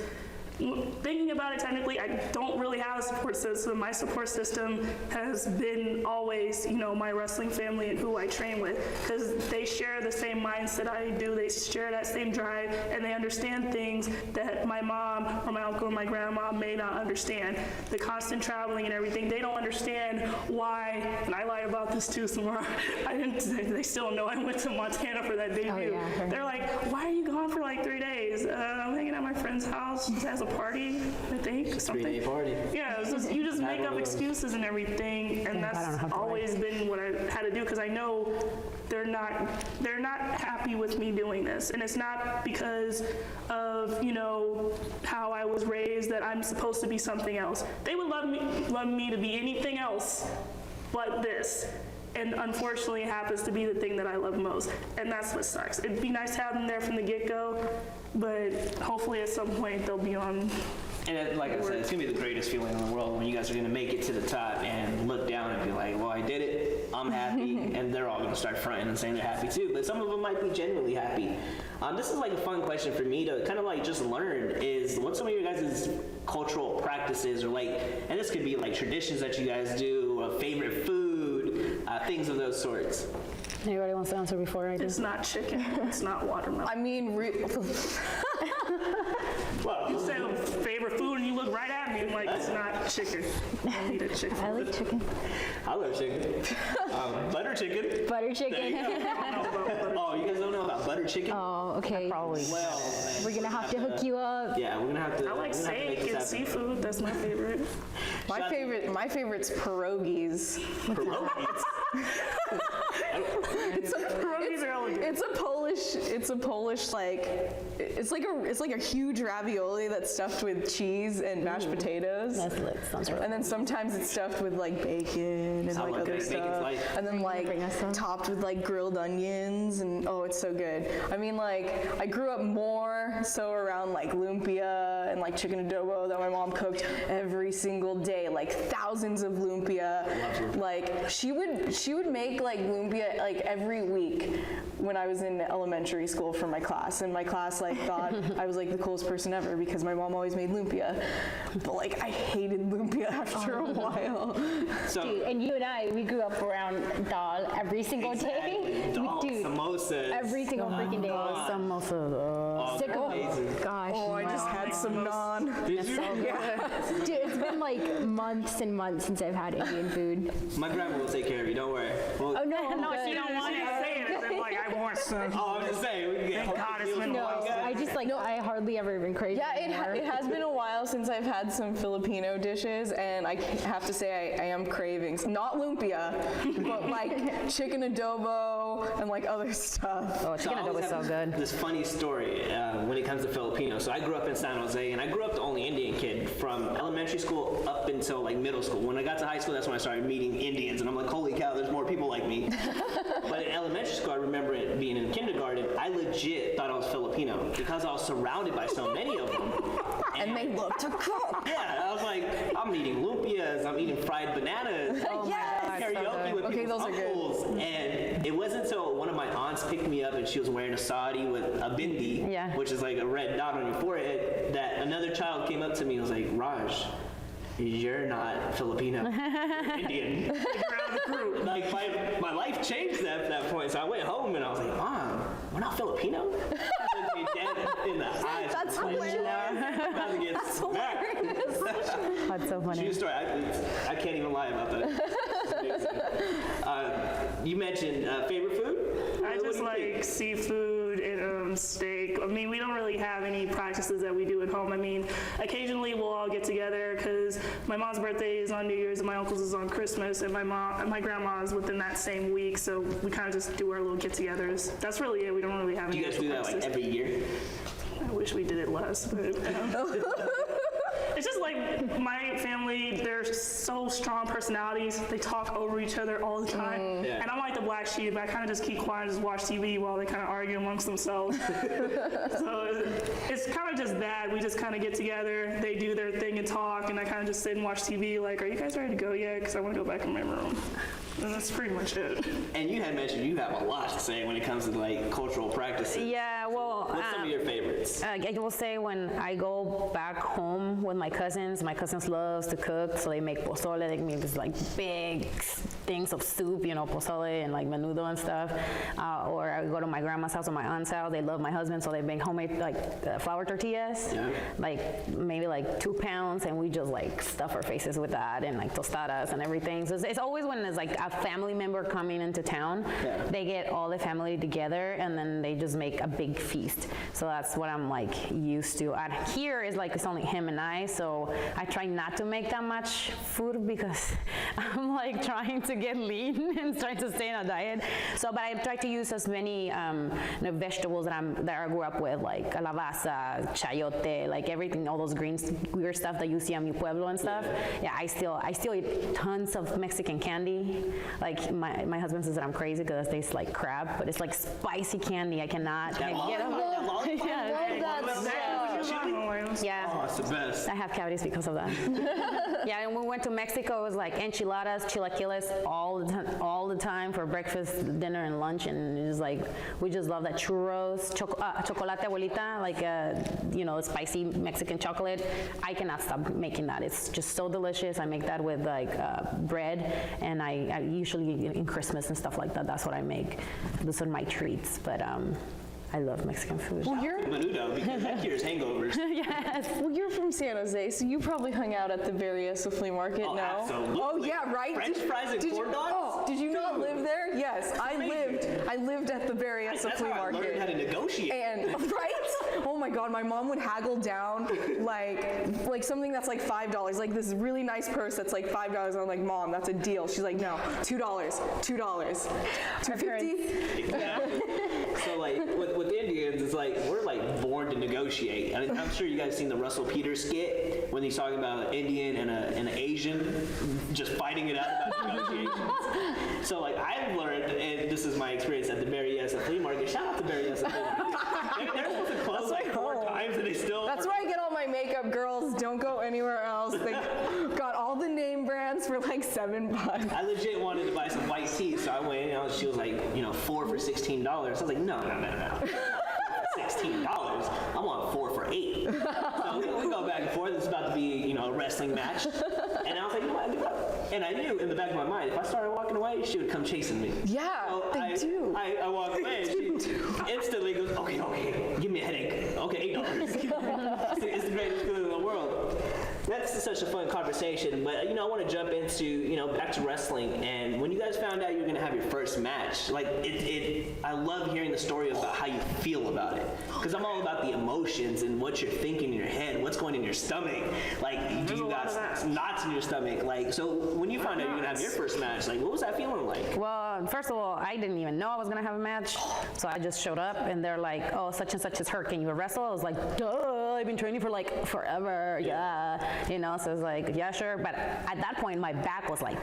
thinking about it technically, I don't really have a support system. My support system has been always, you know, my wrestling family and who I train with, because they share the same mindset I do. They share that same drive, and they understand things that my mom or my uncle or my grandma may not understand. The constant traveling and everything, they don't understand why, and I lie about this too, Samara. They still don't know I went to Montana for that debut. They're like, why are you gone for like 3 days? I'm hanging at my friend's house. She has a party, I think. Something. 3-day party. Yeah, it was just, you just Have make one up of those. excuses and everything, and I don't know how that's to always been what I had to do, because I know they're not happy with me doing this, and it's not because of, you know, how I was raised that I'm supposed to be something else. They would love me to be anything else but this. And unfortunately, it happens to be the thing that I love most. And that's what sucks. It'd be nice to have them there from the get-go, but hopefully at some point they'll be on. And like I said, it's gonna be the greatest feeling in the world when you guys are gonna make it to the top and look down and be like, well, I did it, I'm happy, and they're all gonna start fronting and saying they're happy too, but some of them might be genuinely happy. This is like a fun question for me to kind of like just learn is what's some of your guys' cultural practices, or like, and this could be like traditions that you guys do, favorite food, things of those sorts. Anybody wants to answer before I do? It's not chicken. It's not watermelon. I mean, Well, You say favorite food and you look right at me like it's not chicken. I need a chicken. I like chicken. I love chicken. Butter chicken. Butter chicken. I don't know about butter. Oh, you guys don't know about butter chicken? Oh, okay. Probably. Well, We're gonna have to hook you up. yeah, we're gonna have to. I like we're gonna have to make steak this and happen. seafood. That's my favorite. my favorite's pierogies. Pierogies. Pierogies are elegant. It's a Polish like it's like a huge ravioli that's stuffed with cheese and mashed potatoes. That's lit. Sounds right. And then sometimes it's stuffed with like bacon and Sound like like other it. Bacon's stuff. life. And then like bring us some? topped with like grilled onions, and oh, it's so good. I mean, like I grew up more so around like lumpia and like chicken adobo that my mom cooked every single day, like thousands of lumpia. Like she would make like lumpia like every week when I was in elementary school for my class, and my class like thought I was like the coolest person ever because my mom always made lumpia. But like I hated lumpia after a while. So, Dude, and you and I, we grew up around dal every single day. Dal, Dude, samosas. every single freaking day. Samosa. Oh, Sick they're of- amazing. Gosh. Oh, I just had some naan. Did you? Dude, it's been like months and months since I've had Indian food. My grandma will take care of you. Don't worry. Well, Oh no, No, good. she don't want She's it. saying it, then like I want some. oh, I'm just saying. We can get Thank God it's been a No, while. I just like I hardly ever even crave Yeah, it anymore. it has been a while since I've had some Filipino dishes, and I have to say I am craving not lumpia, but like chicken adobo and like other stuff. Oh, chicken I always adobo is so have good. This funny story when it comes to Filipino. So I grew up in San Jose, and I grew up the only Indian kid from elementary school up until like middle school. When I got to high school, that's when I started meeting Indians, and I'm like, holy cow, there's more people like me. But in elementary school, I remember it being in kindergarten, I legit thought I was Filipino because I was surrounded by so many of them. And they love to cook. Yeah, I was like, I'm eating lumpias, I'm eating fried bananas. Oh my God, so Karaoke good. with Okay, people's those are good. uncles. And it wasn't until one of my aunts picked me up and she was wearing a sari with a bindi, Yeah. which is like a red dot on your forehead, that another child came up to me and was like, Raj, you're not Filipino, you're Indian. You're out of the crew. Like my life changed at that point. So I went home and I was like, Mom, we're not Filipino? Looked me dead in the eyes. That's Like, hilarious. I'm about to get smacked. That's so funny. True story. I can't even lie about that. It's amazing. You mentioned favorite food? I What just do you like think? seafood and steak. I mean, we don't really have any practices that we do at home. I mean, occasionally we'll all get together because my mom's birthday is on New Year's and my uncle's is on Christmas, and my grandma's within that same week. So we kind of just do our little get-togethers. That's really it. We don't really have Do any. you guys do that like practices. every year? I wish we did it less, but it's just like my family, they're so strong personalities. They talk over each other all the time. Yeah. And I'm like the black sheep. I kind of just keep quiet and just watch TV while they kind of argue amongst themselves. So it's kind of just that. We just kind of get together, they do their thing and talk, and I kind of just sit and watch TV like, are you guys ready to go yet? Because I want to go back in my room. And that's pretty much it. And you had mentioned you have a lot to say when it comes to like cultural practices. Yeah, well, What's some of your favorites? I will say when I go back home with my cousins loves to cook, so they make pozole. They make this like big things of soup, you know, pozole and like menudo and stuff. Or I go to my grandma's house or my aunt's house. They love my husband, so they make homemade like flour tortillas, Yeah. like maybe like 2 pounds, and we just like stuff our faces with that and like tostadas and everything. So it's always when there's like a family member coming into town, Yeah. they get all the family together and then they just make a big feast. So that's what I'm like used to. And here is like it's only him and I, so I try not to make that much food because I'm like trying to get lean and trying to stay on a diet. So, but I try to use as many vegetables that I grew up with, like calabaza, chayote, like everything, all those weird stuff that you see on mi pueblo and stuff. Yeah, I still eat tons of Mexican candy. Like my husband says that I'm crazy because it tastes like crab, but it's like spicy candy. I cannot get them. Yeah. Oh, it's the best. I have cavities because of that. Yeah, and we went to Mexico. It was like enchiladas, chilaquiles all the time for breakfast, dinner, and lunch. And it was like we just love that churros, chocolate abuelita, like spicy Mexican chocolate. I cannot stop making that. It's just so delicious. I make that with like bread, and I usually in Christmas and stuff like that. That's what I make. Those are my treats. But I love Mexican food. Well, you're Menudo, because that cures hangovers. Yes. Well, you're from San Jose, so you probably hung out at the Berryessa flea market, Oh, no? absolutely. Oh, yeah, right? French fries and corn dogs? Oh, did you not live there? Yes, I lived at the Berryessa That's flea how I market. learned how to negotiate. And right? Oh my God, my mom would haggle down like something that's like $5, like this really nice purse that's like $5. I'm like, Mom, that's a deal. She's like, no, $2, $2.50. Exactly. So like with Indians, it's like we're like born to negotiate. I mean, I'm sure you guys seen the Russell Peters skit when he's talking about an Indian and an Asian just fighting it out about negotiations. So like I've learned, and this is my experience at the Berryessa flea market. Shout out to Berryessa flea market. They're supposed to close like 4 times, and they still. That's where I get all my makeup, girls. Don't go anywhere else. They got all the name brands for like $7. I legit wanted to buy some white tea, so I went. She was like, 4 for $16. I was like, no. $16. I want 4 for $8. So we go back and forth. It's about to be, a wrestling match. And I was like, and I knew in the back of my mind, if I started walking away, she would come chasing me. Yeah, So they do. I walk away, and she instantly goes, okay, give me a headache. Okay, $8. It's the greatest feeling in the world. That's such a fun conversation, but I want to jump into back to wrestling. And when you guys found out you were going to have your first match, like I love hearing the story about how you feel about it, because I'm all about the emotions and what you're thinking in your head, what's going in your stomach. Like, do you got knots in your stomach? Like, so when you found out you were going to have your first match, like, what was that feeling like? Well, first of all, I didn't even know I was gonna have a match, so I just showed up, and they're like, "Oh, such and such is hurt. Can you wrestle?" I was like, "Duh! I've been training for like forever." Yeah. So I was like, "Yeah, sure." But at that point, my back was like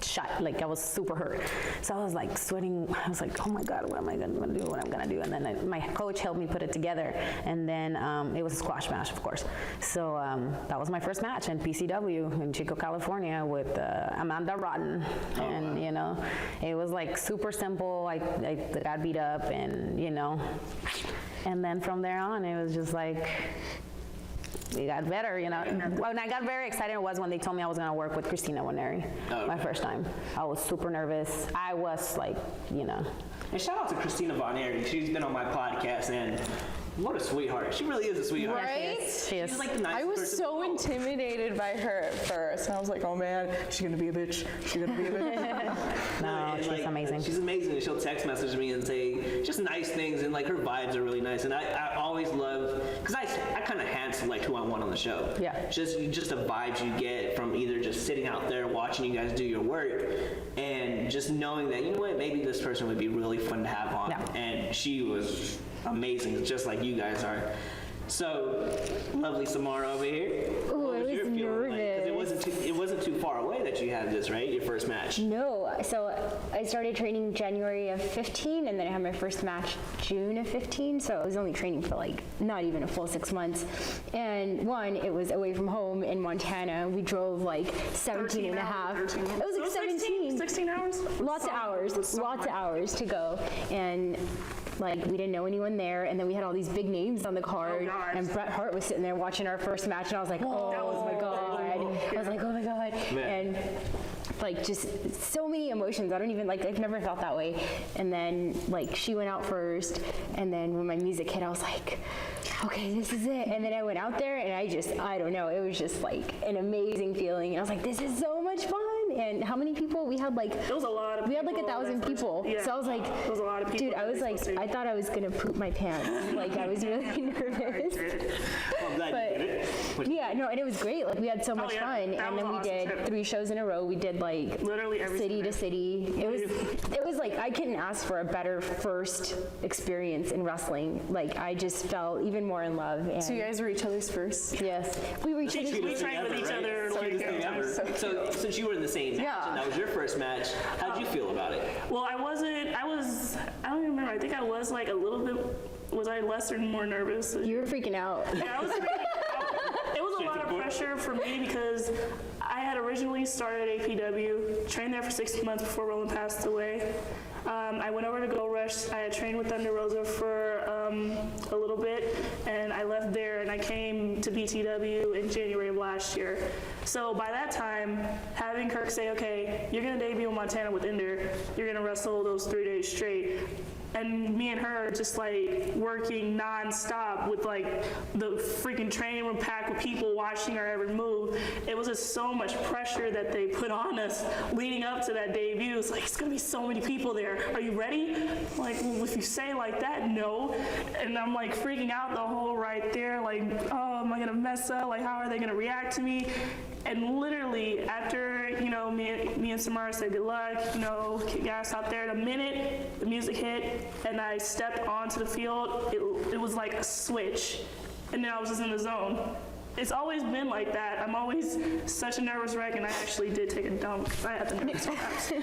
shut, like I was super hurt. So I was like sweating. I was like, "Oh my God, what am I gonna do? What I'm gonna do?" And then my coach helped me put it together, and then it was a squash match, of course. So that was my first match in PCW in Chico, California, with Amanda Rotten, and it was like super simple. I got beat up, and and then from there on, it was just like. It got better, When I got very excited was when they told me I was going to work with Christina Waneri, my first time. I was super nervous. I was like, And shout out to Christina Waneri. She's been on my podcast, and what a sweetheart. She really is a sweetheart. Right? She is. She's like the nicest I was person so in the world. intimidated by her at first. I was like, oh man, she's gonna be a bitch. She's gonna be a bitch. No, And, she's amazing. She's amazing. She'll text message me and say just nice things, and like her vibes are really nice. And I always love, because I kind of hand select who I want on the show. Yeah. Just the vibes you get from either just sitting out there watching you guys do your work, and just knowing that maybe this person would be really fun to have on. Yeah. And she was amazing, just like you guys are. So, lovely Samara over here. Ooh, What I was your feeling like? 'Cause it wasn't too far away that you had this, right? Your first match. No, so I started training January of 15, and then I had my first match June of 15, so I was only training for like not even a full 6 months. And it was away from home in Montana. We drove like 17 and a half. It was like 17. 16 hours? Lots of hours to go. And like we didn't know anyone there, and then we had all these big names on the card, and Bret Hart was sitting there watching our first match, and I was like, oh my God. I was like, oh my God. And like just so many emotions. I don't even I've never felt that way. And then like she went out first, and then when my music hit, I was like, okay, this is it. And then I went out there, and I don't know, it was just like an amazing feeling. And I was like, this is so much fun. and how many people? We had like, It was a lot of we had people. like 1,000 that first- people. Yeah. So I was like, It was a lot of people. dude, I was like, I thought I was gonna poop my pants. Like I was really nervous. Well, I'm glad you did it. Yeah, no, and it was great. Like we had so much yeah, fun, that and was then we an awesome did trip. 3 shows in a row. We did like Literally every city to Sunday. city. It was like I couldn't ask for a better first experience in wrestling. Like I just fell even more in love. And So you guys were each other's first? yes, we were each other's We trained with each other. Cutest Like, thing ever. So since you were in the same match Yeah. and that was your first match, how'd you feel about it? well, I don't even remember. I think I was like a little bit, was I less or more nervous? You were freaking out. Yeah, it was a lot of pressure for me because I had originally started APW, trained there for 6 months before Roland passed away. I went over to Go Rush. I had trained with Thunder Rosa for a little bit, and I left there and I came to BTW in January of last year. So by that time, having Kirk say, okay, you're gonna debut in Montana with Ender, you're gonna wrestle those 3 days straight, and me and her just like working non-stop with like the freaking training room packed with people watching our every move. It was just so much pressure that they put on us leading up to that debut. It's like, it's gonna be so many people there. Are you ready? Like, well, if you say like that, no. And I'm like freaking out the whole right there, like, oh, am I gonna mess up? Like, how are they gonna react to me? And literally after, you know, me and Samara said good luck, you know, kick ass out there, the minute the music hit and I stepped onto the field, it was like a switch. And then I was just in the zone. It's always been like that. I'm always such a nervous wreck, and I actually did take a dump. I had the nervous collapse.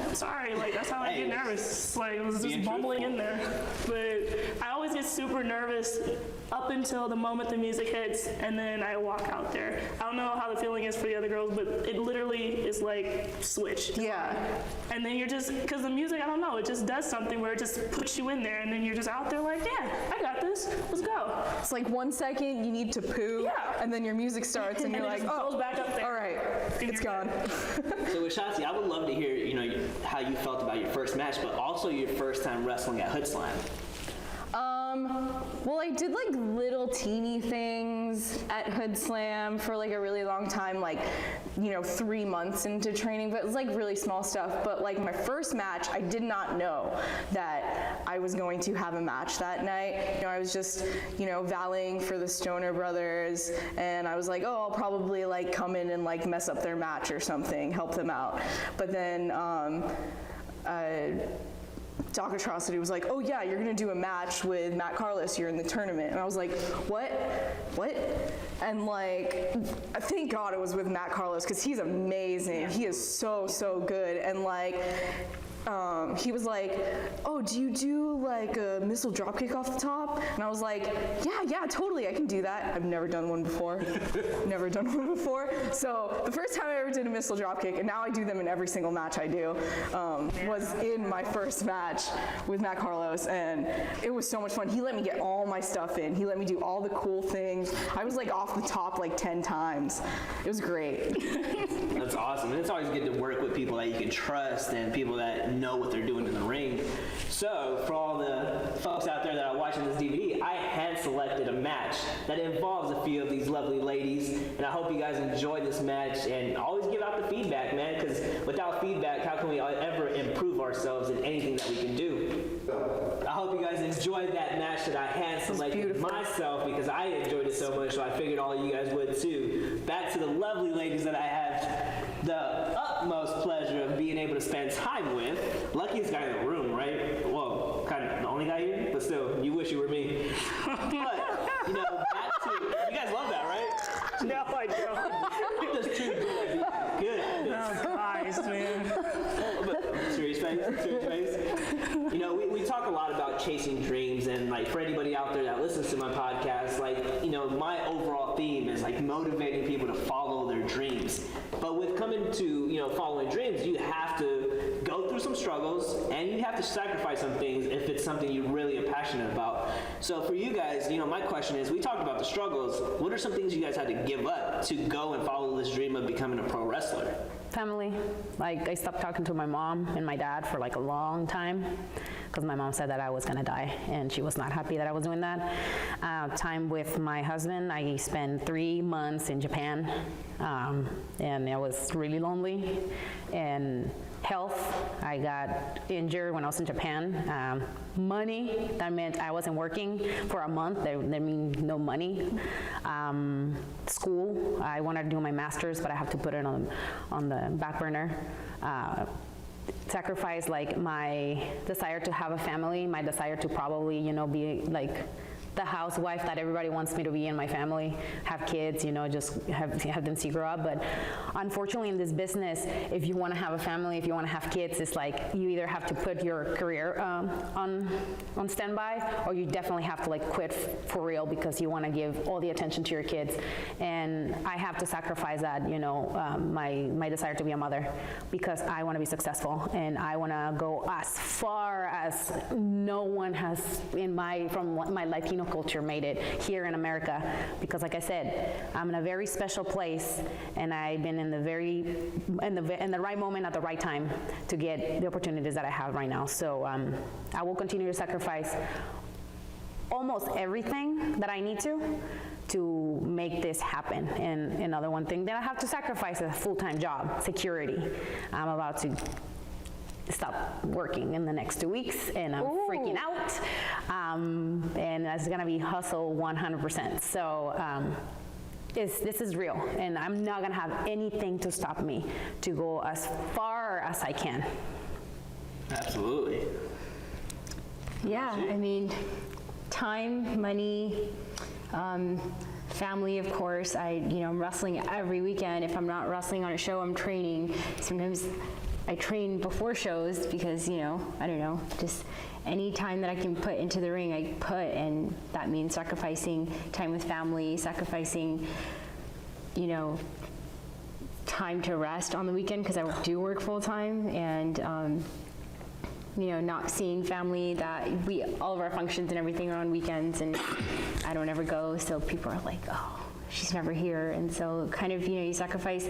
I'm sorry, like that's how I get nervous. Like it was just bumbling in there. But I always get super nervous up until the moment the music hits, and then I walk out there. I don't know how the feeling is for the other girls, but it literally is like switched. Yeah. And then you're just, because the music, I don't know, it just does something where it just puts you in there, and then you're just out there like, yeah, I got this. Let's go. It's like 1 second you need to poo, Yeah. and then your music starts, and you're And like, it just goes back up there. all right, it's gone. So with Shotzi, I would love to hear, you know, how you felt about your first match, but also your first time wrestling at Hood Slam. Well, I did like little teeny things at Hood Slam for like a really long time, like, you know, 3 months into training, but it was like really small stuff. But like my first match, I did not know that I was going to have a match that night. You know, I was just, you know, vowing for the Stoner Brothers, and I was like, oh, I'll probably like come in and like mess up their match or something, help them out. But then, Doc Atrocity was like, oh yeah, you're gonna do a match with Matt Carlos, you're in the tournament. And I was like, what? And like, thank God it was with Matt Carlos, because he's amazing. He is so, so good. And like, he was like, oh, do you do like a missile dropkick off the top? And I was like, yeah, totally, I can do that. I've never done one before. So the first time I ever did a missile dropkick, and now I do them in every single match I do, was in my first match with Matt Carlos, and it was so much fun. He let me get all my stuff in. He let me do all the cool things. I was like off the top like 10 times. It was great. That's awesome. And it's always good to work with people that you can trust and people that know what they're doing in the ring. So for all the folks out there that are watching this DVD, I hand selected a match that involves a few of these lovely ladies, and I hope you guys enjoy this match, and always give out the feedback, man, because without feedback, how can we ever improve ourselves in anything that we can do? I hope you guys enjoyed that match that I hand selected myself, because I enjoyed it so much, so I figured all of you guys would too. Back to the lovely ladies that I have the utmost pleasure of being able to spend time with. Luckiest guy in the room, right? Well, kind of the only guy here, but still, you wish you were me. But, you know, back to, you guys love that, right? No, I don't. Just too good at this. Guys, man. But serious face. You know, we talk a lot about chasing dreams, and like for anybody out there that listens to my podcast, like, you know, my overall theme is like motivating people to follow their dreams. But with coming to, you know, following dreams, you have to go through some struggles, and you have to sacrifice some things if it's something you really are passionate about. So for you guys, my question is, we talked about the struggles. What are some things you guys had to give up to go and follow this dream of becoming a pro wrestler? Family. Like, I stopped talking to my mom and my dad for like a long time because my mom said that I was gonna die, and she was not happy that I was doing that. Time with my husband, I spent 3 months in Japan, and I was really lonely. And health, I got injured when I was in Japan. Money, that meant I wasn't working for a month. That means no money. School, I wanted to do my master's, but I have to put it on the back burner. Sacrifice like my desire to have a family, my desire to probably, be like the housewife that everybody wants me to be in my family, have kids, just have them see grow up. But unfortunately in this business, if you want to have a family, if you want to have kids, it's like you either have to put your career on standby, or you definitely have to like quit for real because you want to give all the attention to your kids. And I have to sacrifice that, my desire to be a mother, because I want to be successful, and I want to go as far as no one has from my Latino culture made it here in America. Because like I said, I'm in a very special place, and I've been in the right moment at the right time to get the opportunities that I have right now. So I will continue to sacrifice almost everything that I need to make this happen. And another one thing that I have to sacrifice is a full-time job, security. I'm about to stop working in the next 2 weeks, and I'm freaking out. And that's gonna be hustle 100%. So this is real, and I'm not gonna have anything to stop me to go as far as I can. Absolutely. Yeah, I mean, time, money, family, of course. I'm wrestling every weekend. If I'm not wrestling on a show, I'm training. Sometimes I train before shows because, I don't know, just any time that I can put into the ring, I put, and that means sacrificing time with family, sacrificing, time to rest on the weekend because I do work full time, and, not seeing family. That all of our functions and everything are on weekends, and I don't ever go, so people are like, oh, she's never here. And so kind of, you sacrifice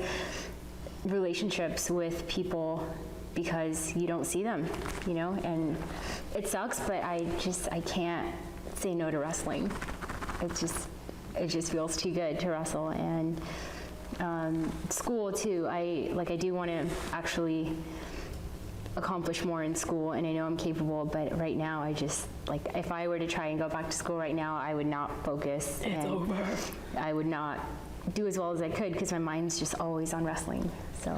relationships with people because you don't see them, and it sucks, but I can't say no to wrestling. It just feels too good to wrestle. And school too, I do want to actually accomplish more in school, and I know I'm capable, but right now I just, if I were to try and go back to school right now, I would not focus. It's over. I would not do as well as I could because my mind's just always on wrestling. So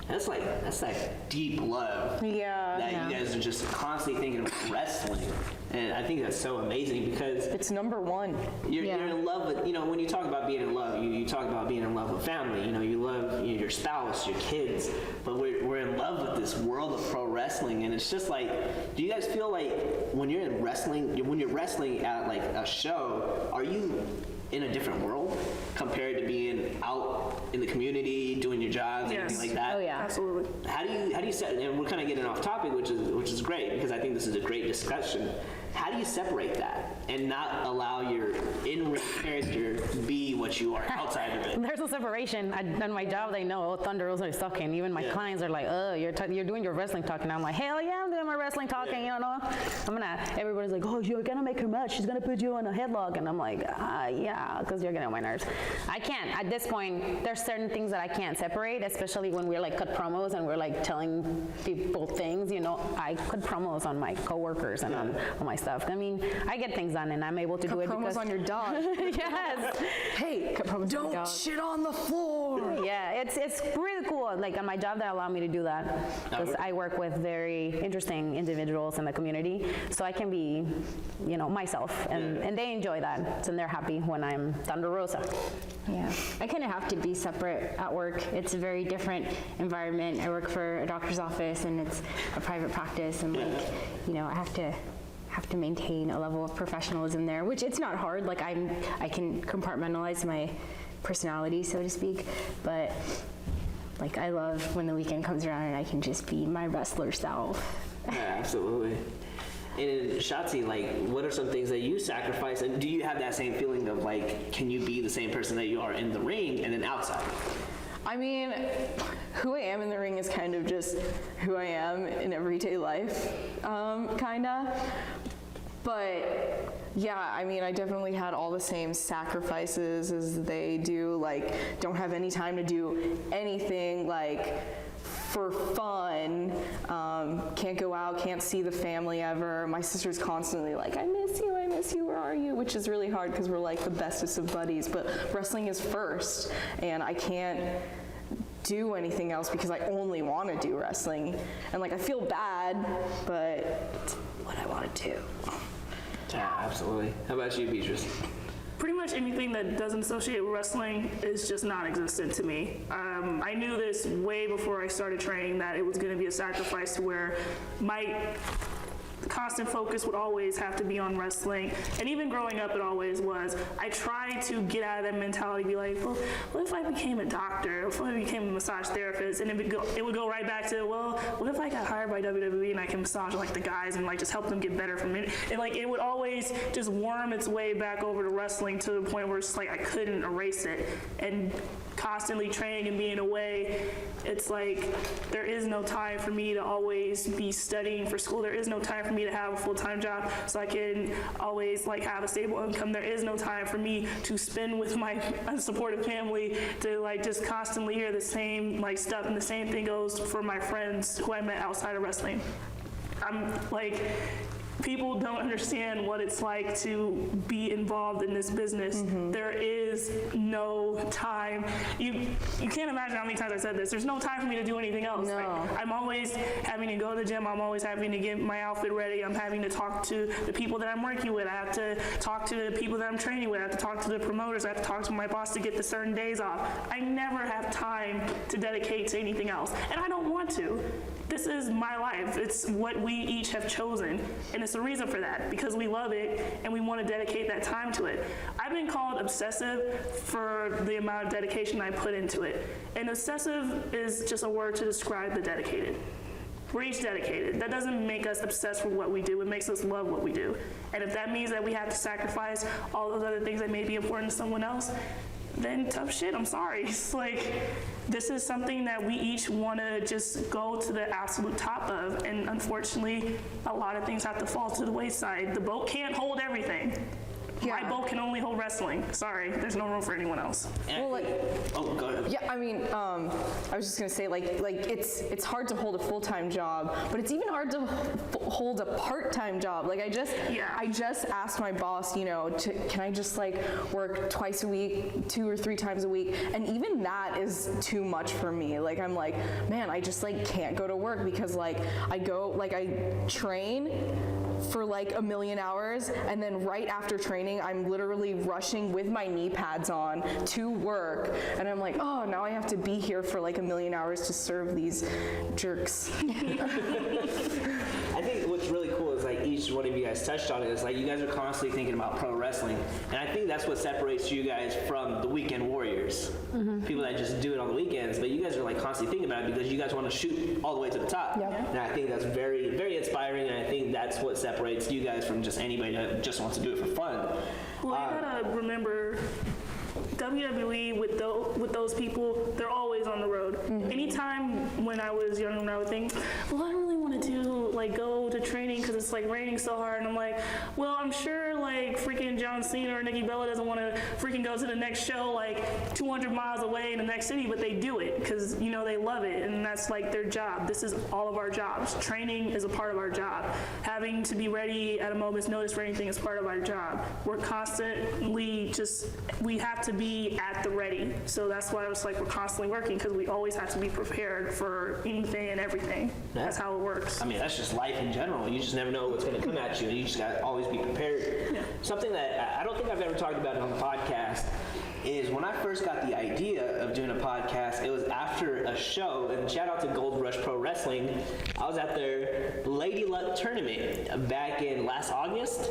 that's like deep love. Yeah. That you guys are just constantly thinking about wrestling, and I think that's so amazing because it's number one. You're in love with, when you talk about being in love, you talk about being in love with family. You love your spouse, your kids, but we're in love with this world of pro wrestling, and it's just like, do you guys feel like when you're wrestling at like a show, are you in a different world compared to being out in the community doing your jobs and everything like that? Oh yeah, Absolutely. How do you set? And we're kind of getting off topic, which is great because I think this is a great discussion. How do you separate that and not allow your in-ring character be what you are outside of it? There's a separation. On my job, they know, oh, Thunder Rosa is talking. Even my clients are like, oh, you're doing your wrestling talking. I'm like, hell yeah, I'm doing my wrestling talking. Everybody's like, oh, you're gonna make her mad. She's gonna put you on a headlock. And I'm like, yeah, because you're getting on my nerves. I can't. At this point, there's certain things that I can't separate, especially when we're like cut promos and we're like telling people things. I cut promos on my coworkers and on my stuff. I mean, I get things done and I'm able to do it because... promos on your dog. Yes. Hey, don't shit on the floor. Yeah, it's really cool. Like on my job, that allow me to do that because I work with very interesting individuals in the community, so I can be, myself, and they enjoy that, and they're happy when I'm Thunder Rosa. Yeah, I kind of have to be separate at work. It's a very different environment. I work for a doctor's office, and it's a private practice, and I have to maintain a level of professionalism there, which it's not hard. Like I can compartmentalize my personality, so to speak, but Like, I love when the weekend comes around and I can just be my wrestler self. Yeah, absolutely. And Shotzi, like, what are some things that you sacrifice? And do you have that same feeling of, like, can you be the same person that you are in the ring and then outside? I mean, who I am in the ring is kind of just who I am in everyday life, kinda. But yeah, I mean, I definitely had all the same sacrifices as they do, like, don't have any time to do anything, like, for fun, can't go out, can't see the family ever. My sister's constantly like, I miss you, where are you? Which is really hard because we're like the bestest of buddies, but wrestling is first, and I can't do anything else because I only want to do wrestling. And like, I feel bad, but it's what I want to do. Yeah, absolutely. How about you, Beatrice? Pretty much anything that doesn't associate with wrestling is just non-existent to me. I knew this way before I started training, that it was going to be a sacrifice to where my constant focus would always have to be on wrestling. And even growing up, it always was. I tried to get out of that mentality, be like, well, what if I became a doctor? What if I became a massage therapist? And it would go right back to, well, what if I got hired by WWE and I can massage like the guys and like just help them get better from it? And like, it would always just worm its way back over to wrestling to the point where it's like I couldn't erase it. And constantly training and being away, it's like there is no time for me to always be studying for school. There is no time for me to have a full-time job so I can always like have a stable income. There is no time for me to spend with my unsupportive family, to like just constantly hear the same like stuff. And the same thing goes for my friends who I met outside of wrestling. I'm like, people don't understand what it's like to be involved in this business. Mm-hmm. There is no time. You can't imagine how many times I said this. There's no time for me to do anything else. No. Like, I'm always having to go to the gym. I'm always having to get my outfit ready. I'm having to talk to the people that I'm working with. I have to talk to the people that I'm training with. I have to talk to the promoters. I have to talk to my boss to get the certain days off. I never have time to dedicate to anything else. And I don't want to. This is my life. It's what we each have chosen. And it's a reason for that, because we love it and we want to dedicate that time to it. I've been called obsessive for the amount of dedication I put into it. And obsessive is just a word to describe the dedicated. We're each dedicated. That doesn't make us obsessed with what we do. It makes us love what we do. And if that means that we have to sacrifice all those other things that may be important to someone else, then tough shit, I'm sorry. It's like, this is something that we each want to just go to the absolute top of, and unfortunately, a lot of things have to fall to the wayside. The boat can't hold everything. Yeah. My boat can only hold wrestling. Sorry, there's no room for anyone else. Well, like, oh, go ahead. yeah, I mean, I was just gonna say, like it's hard to hold a full-time job, but it's even hard to hold a part-time job. Like, I just asked my boss, you know, can I just like work twice a week, 2 or 3 times a week, and even that is too much for me. Like, I'm like, man, I just like can't go to work because like I train for like 1 million hours, and then right after training, I'm literally rushing with my knee pads on to work, and I'm like, oh, now I have to be here for like 1 million hours to serve these jerks. I think what's really cool is like each one of you guys touched on it. Is like you guys are constantly thinking about pro wrestling, and I think that's what separates you guys from the weekend warriors. Mm-hmm. People that just do it on the weekends, but you guys are like constantly thinking about it because you guys want to shoot all the way to the top. Yep. And I think that's very, very inspiring, and I think that's what separates you guys from just anybody that just wants to do it for fun. Well, you gotta remember, WWE with those people, they're always on the road. Mm-hmm. Anytime when I was younger, I would think, well, I don't really want to go to training because it's like raining so hard, and I'm like, well, I'm sure like freaking John Cena or Nikki Bella doesn't want to freaking go to the next show like 200 miles away in the next city, but they do it because, you know, they love it, and that's like their job. This is all of our jobs. Training is a part of our job. Having to be ready at a moment's notice for anything is part of our job. We're constantly we have to be at the ready. So that's why it's like we're constantly working, because we always have to be prepared for anything and everything. Yeah. That's how it works. I mean, that's just life in general. You just never know what's going to come at you, and you just got to always be prepared. Yeah. something that I don't think I've ever talked about it on the podcast is when I first got the idea of doing a podcast, it was after a show, and shout out to Gold Rush Pro Wrestling. I was at their Lady Luck tournament back in last August,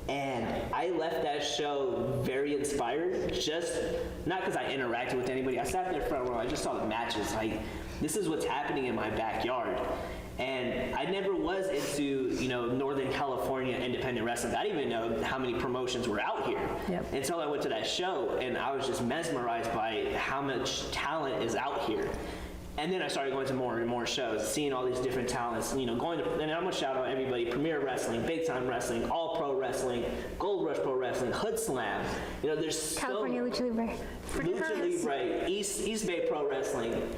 and I left that show very inspired, just not because I interacted with anybody. I sat there front row, I just saw the matches, like, this is what's happening in my backyard. And I never was into, Northern California independent wrestling. I didn't even know how many promotions were out here until I went to that show, and I was just mesmerized by how much talent is out here. And then I started going to more and more shows, seeing all these different talents, going to, and I'm going to shout out everybody, Premier Wrestling, Big Time Wrestling, All Pro Wrestling, Gold Rush Pro Wrestling, Hood Slam. There's California Lucha Libre. Lucha Libre, East Bay Pro Wrestling.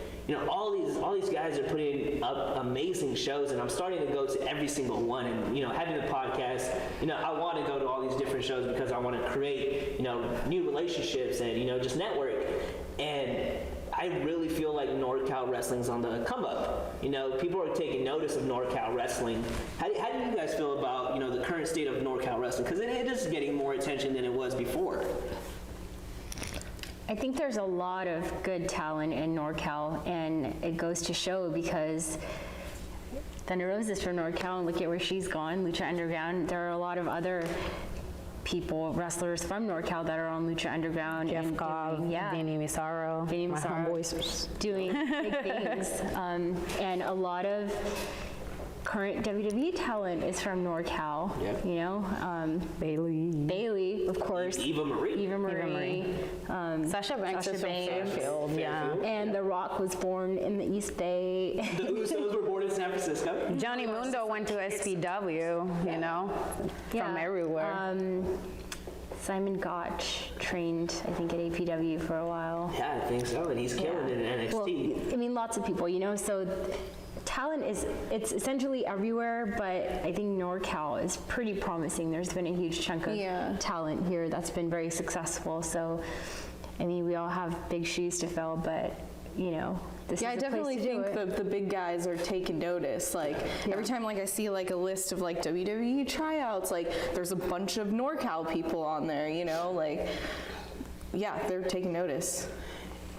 All these guys are putting up amazing shows, and I'm starting to go to every single one. And having the podcast, I want to go to all these different shows because I want to create, new relationships and just network. And I really feel like NorCal wrestling's on the come up. People are taking notice of NorCal wrestling. How do you guys feel about the current state of NorCal wrestling? Because it is getting more attention than it was before. I think there's a lot of good talent in NorCal, and it goes to show because Thunder Rosa is from NorCal, and look at where she's gone, Lucha Underground. There are a lot of other people, wrestlers from NorCal that are on Lucha Underground. Jeff Cobb, Vinny Massaro, my homeboys. Doing big things. And a lot of current WWE talent is from NorCal. Yep. Bailey, of course. Eva Marie. Sasha Banks is from Fairfield, And The Rock was born in the East Bay. The Usos were born in San Francisco. Johnny Mundo went to SPW, from everywhere. Simon Gotch trained, I think, at APW for a while. Yeah, I think so, and he's killing it in NXT. Well, lots of people, so talent it's essentially everywhere, but I think NorCal is pretty promising. There's been a huge chunk of talent here that's been very successful. So, we all have big shoes to fill, but, this is I definitely think the big guys are taking notice. Every time I see a list of WWE tryouts, there's a bunch of NorCal people on there, they're taking notice.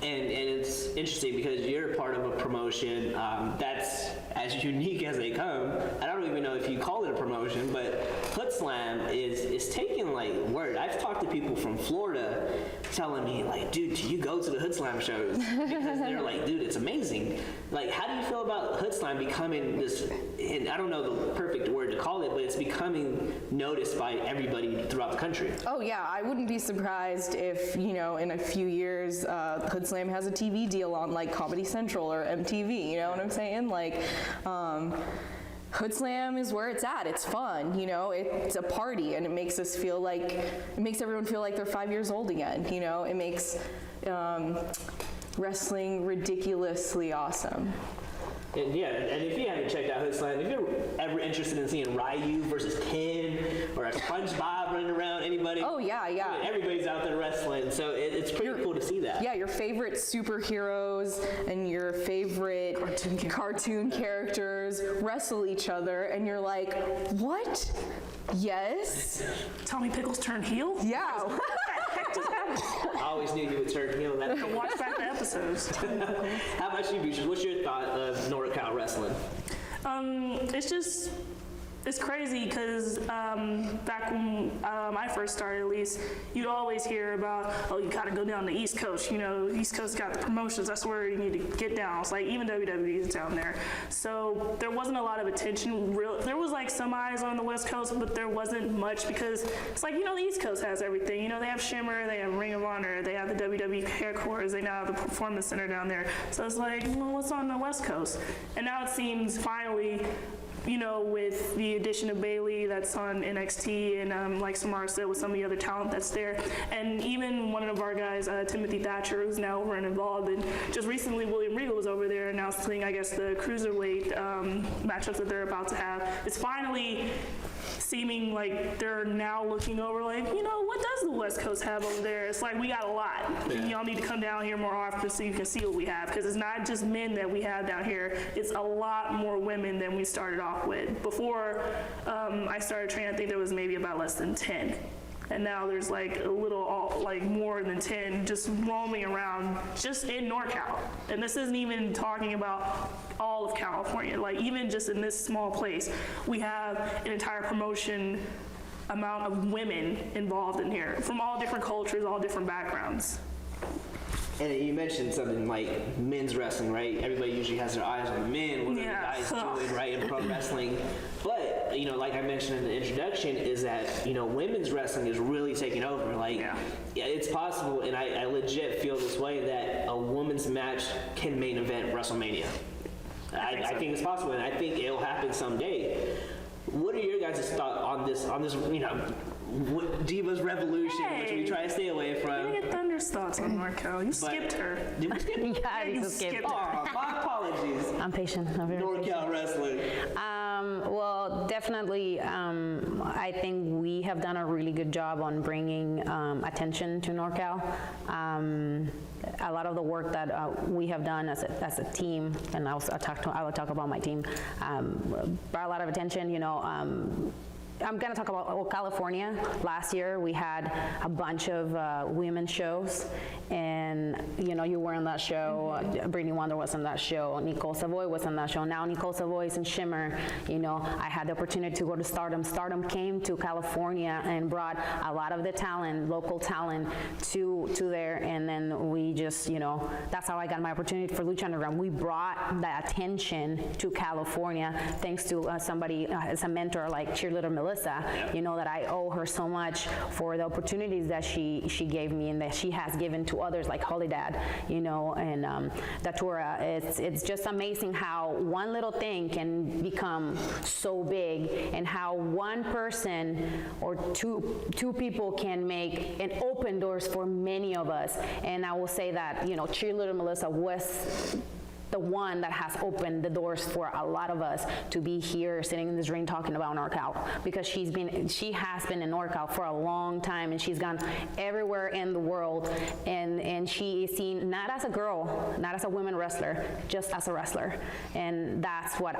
And it's interesting because you're part of a promotion that's as unique as they come. I don't even know if you call it a promotion, but Hood Slam is taking word. I've talked to people from Florida telling me dude, do you go to the Hood Slam shows? Because they're dude, it's amazing. How do you feel about Hood Slam becoming this, and I don't know the perfect word to call it, but it's becoming noticed by everybody throughout the country? Oh yeah, I wouldn't be surprised if, in a few years, Hood Slam has a TV deal on Comedy Central or MTV, you know what I'm saying? Hood Slam is where it's at. It's fun, it's a party, and it makes us feel it makes everyone feel like they're 5 years old again, it makes wrestling ridiculously awesome. And if you haven't checked out Hood Slam, if you're ever interested in seeing Ryu versus Ken or a SpongeBob running around, anybody? Oh yeah. Everybody's out there wrestling, so it's pretty cool to see that. Yeah, your favorite superheroes and your favorite cartoon characters wrestle each other, and you're like, what? Yes? Tommy Pickles turned heel? Yeah. I always knew you would turn heel. Watch back the episodes. How about you, Beatrice? What's your thought of NorCal wrestling? It's crazy because back when I first started, at least, you'd always hear about, you got to go down the East Coast. East Coast got the promotions. That's where you need to get down. It's even WWE is down there. So there wasn't a lot of attention. There was some eyes on the West Coast, but there wasn't much because it's the East Coast has everything. They have Shimmer, they have Ring of Honor, they have the WWE headquarters, they now have the Performance Center down there. So it's what's on the West Coast? And now it seems finally, with the addition of Bailey that's on NXT, and like Samara said, with some of the other talent that's there, and even one of our guys, Timothy Thatcher, who's now over and involved, and just recently William Regal was over there announcing, I guess, the cruiserweight matchups that they're about to have. It's finally seeming like they're now looking over what does the West Coast have over there? It's we got a lot. Yeah. Y'all need to come down here more often so you can see what we have, because it's not just men that we have down here. It's a lot more women than we started off with. Before I started training, I think there was maybe about less than 10. and now there's like a little, like more than 10 just roaming around just in NorCal. And this isn't even talking about all of California. Like even just in this small place, we have an entire promotion amount of women involved in here from all different cultures, all different backgrounds. And you mentioned something like men's wrestling, right? Everybody usually has their eyes on men, what are the guys doing, right, in pro wrestling. But, you know, like I mentioned in the introduction, is that, you know, women's wrestling is really taking over. Like, yeah, it's possible, and I legit feel this way, that a women's match can main event WrestleMania. I think it's possible, and I think it'll happen someday. What are your guys' thoughts on this, you know, Divas Revolution, which we try to stay away from? You get Thunder's thoughts on NorCal. You skipped her. Did we skip? Yeah, you skipped her. My apologies. I'm patient. I'm very NorCal wrestling. Well, definitely, I think we have done a really good job on bringing attention to NorCal. A lot of the work that we have done as a team, and I will talk about my team, brought a lot of attention. You know, I'm going to talk about California. Last year, we had a bunch of women's shows, and you know, you were on that show. Brittany Wonder was on that show. Nicole Savoy was on that show. Now Nicole Savoy is in Shimmer. You know, I had the opportunity to go to Stardom. Stardom came to California and brought a lot of the talent, local talent, to there, and then we just, you know, that's how I got my opportunity for Lucha Underground. We brought the attention to California thanks to somebody as a mentor like cheerleader Melissa, you know, that I owe her so much for the opportunities that she gave me and that she has given to others like Holy Dad, you know, and Datura. It's just amazing how one little thing can become so big, and how one person or two people can make and open doors for many of us. And I will say that, you know, cheerleader Melissa was the one that has opened the doors for a lot of us to be here sitting in this ring talking about NorCal, because she has been in NorCal for a long time, and she's gone everywhere in the world, and she is seen not as a girl, not as a women wrestler, just as a wrestler. And that's what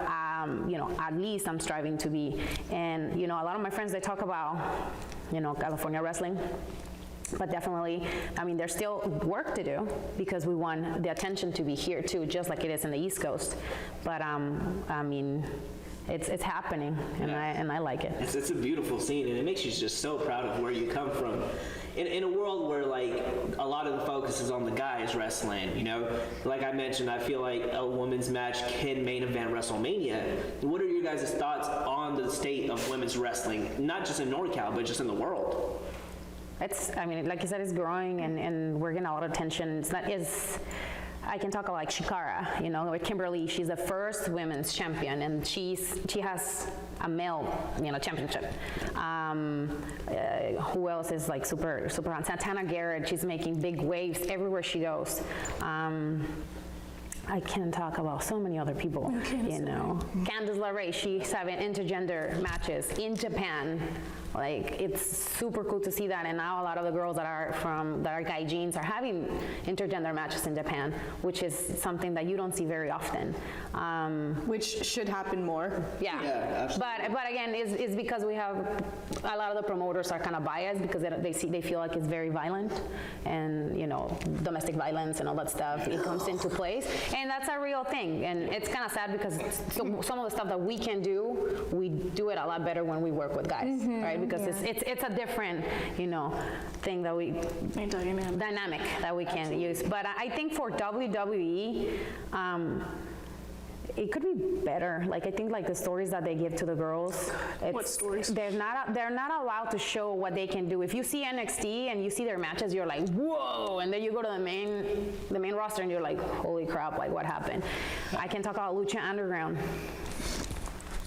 you know, at least I'm striving to be. And you know, a lot of my friends, they talk about, you know, California wrestling. But definitely, I mean, there's still work to do, because we want the attention to be here too, just like it is in the East Coast. But I mean, it's happening, and I like it. It's a beautiful scene, and it makes you just so proud of where you come from. In a world where like a lot of the focus is on the guys wrestling, you know, like I mentioned, I feel like a women's match can main event WrestleMania. What are your guys' thoughts on the state of women's wrestling, not just in NorCal, but just in the world? I mean, like you said, it's growing, and we're getting a lot of attention. It's not as, I can talk about like Shikara, you know, with Kimberly. She's the first women's champion, and she has a male, you know, championship. Who else is like super on? Santana Garrett, she's making big waves everywhere she goes. I can talk about so many other people, you know. Candice LeRae, she's having intergender matches in Japan. Like, it's super cool to see that, and now a lot of the girls that are gaijins are having intergender matches in Japan, which is something that you don't see very often. Which should happen more. Yeah, absolutely. But again, it's because we have a lot of the promoters are kind of biased, because they feel like it's very violent, and you know, domestic violence and all that stuff, it comes into place, and that's a real thing. And it's kind of sad, because some of the stuff that we can do, we do it a lot better when we work with guys, right? Because it's a different, you know, thing that dynamic that we can use. But I think for WWE, it could be better. Like, I think like the stories that they give to the girls. What stories? They're not allowed to show what they can do. If you see NXT and you see their matches, you're like, whoa, and then you go to the main roster and you're like, holy crap, like what happened? I can talk about Lucha Underground.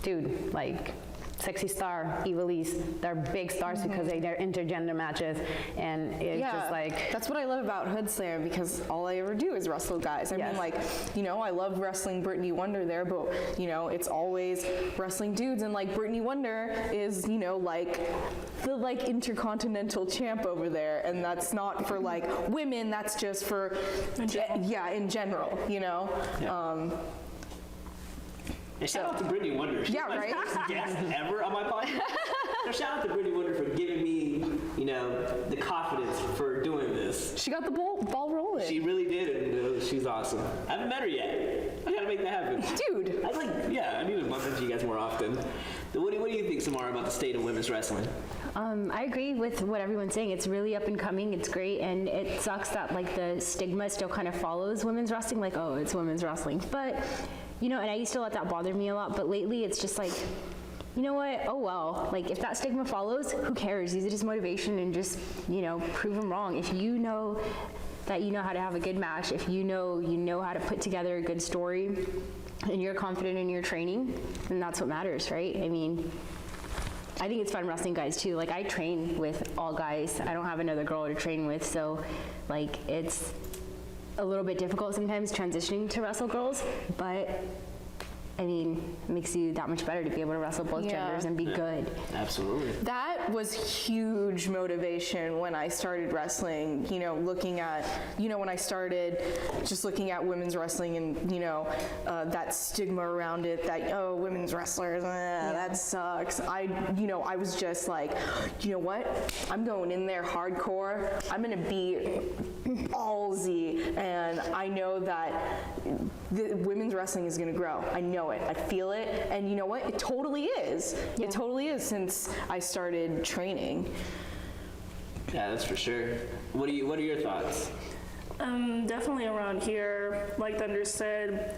Dude, like, Sexy Star, Ivelisse, they're big stars because they're intergender matches, and it's just like... That's what I love about Hood Slam, because all I ever do is wrestle guys. I mean, like, you know, I love wrestling Brittany Wonder there, but, you know, it's always wrestling dudes, and like Brittany Wonder is, you know, like the like intercontinental champ over there, and that's not for like women, that's just for, in general, you know? Yeah. And shout out to Brittany Wonder. She's my first guest ever on my podcast. So shout out to Brittany Wonder for giving me, you know, got the ball rolling. She really did, and she's awesome. I haven't met her yet. I gotta make that happen. Dude. I need to bump into you guys more often. What do you think, Samara, about the state of women's wrestling? I agree with what everyone's saying. It's really up and coming. It's great, and it sucks that like the stigma still kind of follows women's wrestling. Like, oh, it's women's wrestling, but and I used to let that bother me a lot. But lately, it's just like, you know what? Oh well. Like if that stigma follows, who cares? Use it as motivation and just prove them wrong. If you know that you know how to have a good match, if you know how to put together a good story, and you're confident in your training, then that's what matters, right? I mean, I think it's fun wrestling guys too. Like I train with all guys. I don't have another girl to train with, so like it's a little bit difficult sometimes transitioning to wrestle girls, but I mean, it makes you that much better to be able to wrestle both genders and be good. Absolutely. That was huge motivation when I started wrestling, looking at, when I started just looking at women's wrestling and, that stigma around it that, oh, women's wrestlers, that sucks. I was just like, you know what? I'm going in there hardcore. I'm going to be ballsy. And I know that the women's wrestling is going to grow. I know it. I feel it. And you know what? It totally is. Yeah. It totally is since I started training. Yeah, that's for sure. What are your thoughts? Definitely around here, like Thunder said,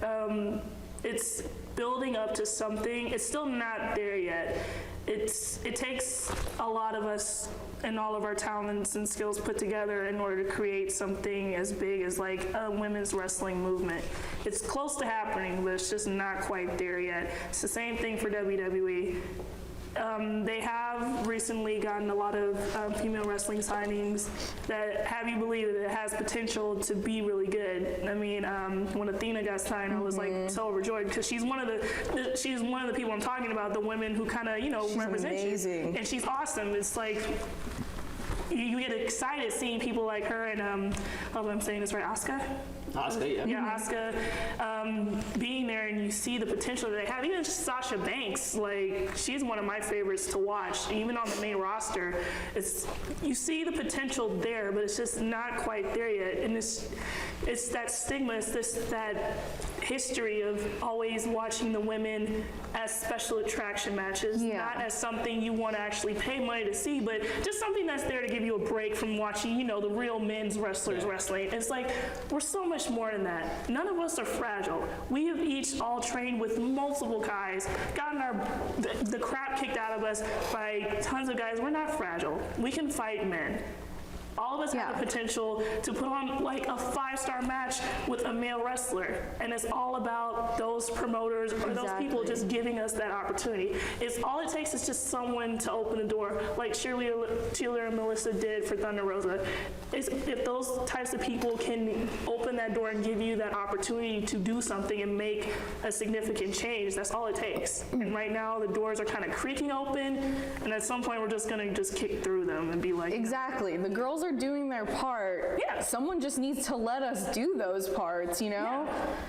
it's building up to something. It's still not there yet. It takes a lot of us and all of our talents and skills put together in order to create something as big as like a women's wrestling movement. It's close to happening, but it's just not quite there yet. It's the same thing for WWE. They have recently gotten a lot of female wrestling signings that have you believe that it has potential to be really good. I mean, when Athena got signed, I was like so overjoyed because she's one of the people I'm talking about, the women who kind of represent amazing. You, and she's awesome. It's like you get excited seeing people like her and I hope I'm saying this right, Asuka. Asuka, yeah. Yeah, Asuka being there, and you see the potential that they have. Even Sasha Banks, like she's one of my favorites to watch. Even on the main roster, you see the potential there, but it's just not quite there yet. And it's that stigma. It's that history of always watching the women as special attraction matches, not as something you want to actually pay money to see, but just something that's there to give you a break from watching, the real men's wrestlers wrestling. It's like we're so much more than that. None of us are fragile. We have each all trained with multiple guys, gotten the crap kicked out of us by tons of guys. We're not fragile. We can fight men. All of us have the potential to put on like a 5-star match with a male wrestler. And it's all about those promoters or those people just giving us that opportunity. All it takes is just someone to open the door, like Sheila and Melissa did for Thunder Rosa. If those types of people can open that door and give you that opportunity to do something and make a significant change, that's all it takes. And right now the doors are kind of creaking open, and at some point we're just gonna kick through them and be like, exactly. The girls are doing their part. Yeah. Someone just needs to let us do those parts, Yeah,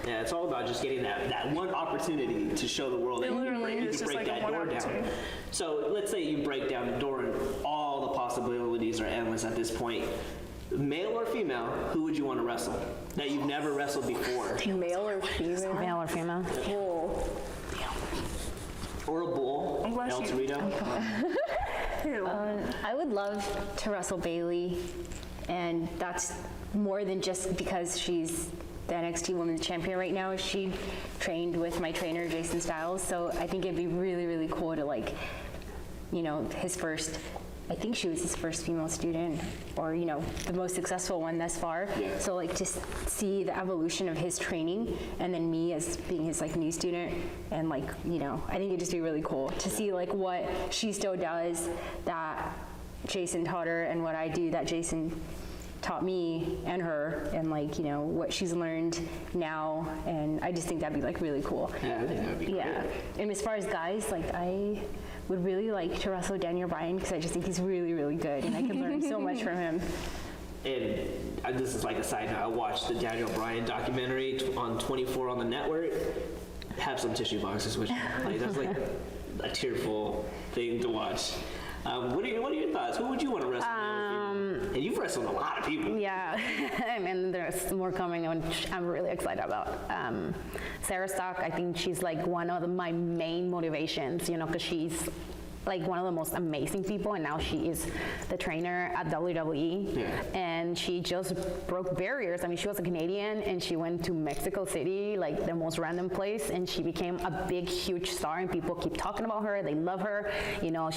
it's all about just getting that one opportunity to show the world that you can break that door down. So let's say you break down the door and all the possibilities are endless at this point. Male or female, who would you want to wrestle that you've never wrestled before? Male or female? Male or female? Bull. Or a bull? I'm glad El she- Torito? I would love to wrestle Bailey, and that's more than just because she's the NXT Women's Champion right now. She trained with my trainer, Jason Styles, so I think it'd be really, really cool to his first, I think she was his first female student, or the most successful one thus far. Yeah. So just see the evolution of his training, and then me as being his new student, and I think it'd just be really cool to see what she still does that Jason taught her, and what I do that Jason taught me and her, and what she's learned now, and I just think that'd be really cool. Yeah, I think that'd be great. Yeah, and as far as guys, I would really like to wrestle Daniel Bryan because I just think he's really, really good, and I can learn so much from him. And this is a side note, I watched the Daniel Bryan documentary on 24 on the network. Have some tissue boxes, which that's a tearful thing to watch. What are your thoughts? Who would you want to wrestle? And you've wrestled wrestled a lot of people. Yeah, and there's more coming, which I'm really excited about. Sarah Stock, I think she's like one of my main motivations, you know, because she's like one of the most amazing people, and now she is the trainer at WWE. Yeah. And she just broke barriers. I mean, she was a Canadian, and she went to Mexico City, like the most random place, and she became a big, huge star, and people keep talking about her. They love her. You know,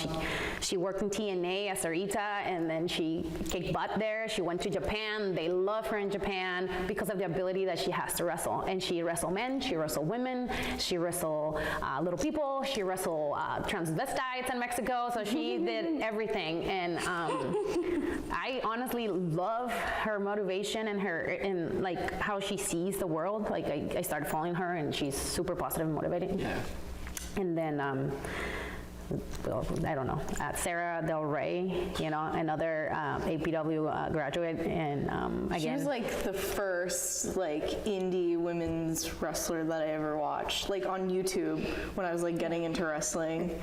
she worked in TNA as Sarita, and then she kicked butt there. She went to Japan. They love her in Japan because of the ability that she has to wrestle. And she wrestled men, she wrestled women, she wrestled little people, she wrestled transvestites in Mexico, so she did everything. And I honestly love her motivation and like how she sees the world. Like I started following her, and she's super positive and motivating. Yeah. And then well, I don't know, Sarah Del Rey, you know, another APW graduate, and again, She was like the first like indie women's wrestler that I ever watched. Like on YouTube, when I was like getting into wrestling,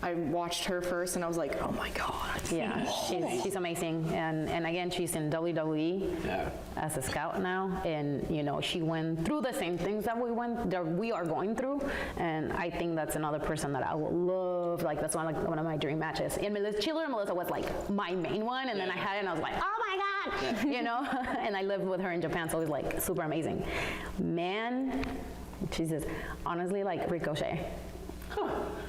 I watched her first, and I was like, oh my god. yeah, she's amazing. And again, she's in WWE as a scout now, and you know, she went through the same things that we are going through, and I think that's another person that I would love. Like that's one of my dream matches. And Chiller and Melissa was like my main one, and then I had it, and I was like, oh my god, you know. And I lived with her in Japan, so it was like super amazing. Man, Jesus, honestly, like Ricochet.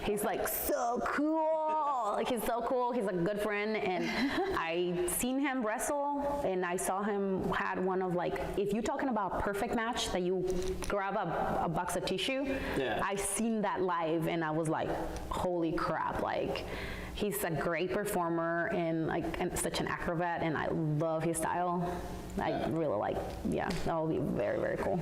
He's like so cool. Like he's so cool. He's a good friend, and I seen him wrestle, and I saw him had one of like, if you're talking about perfect match that you grab a box of tissue, I seen that live, and I was like, holy crap! Like he's a great performer and such an acrobat, and I love his style. I really like. Yeah, that will be very, very cool.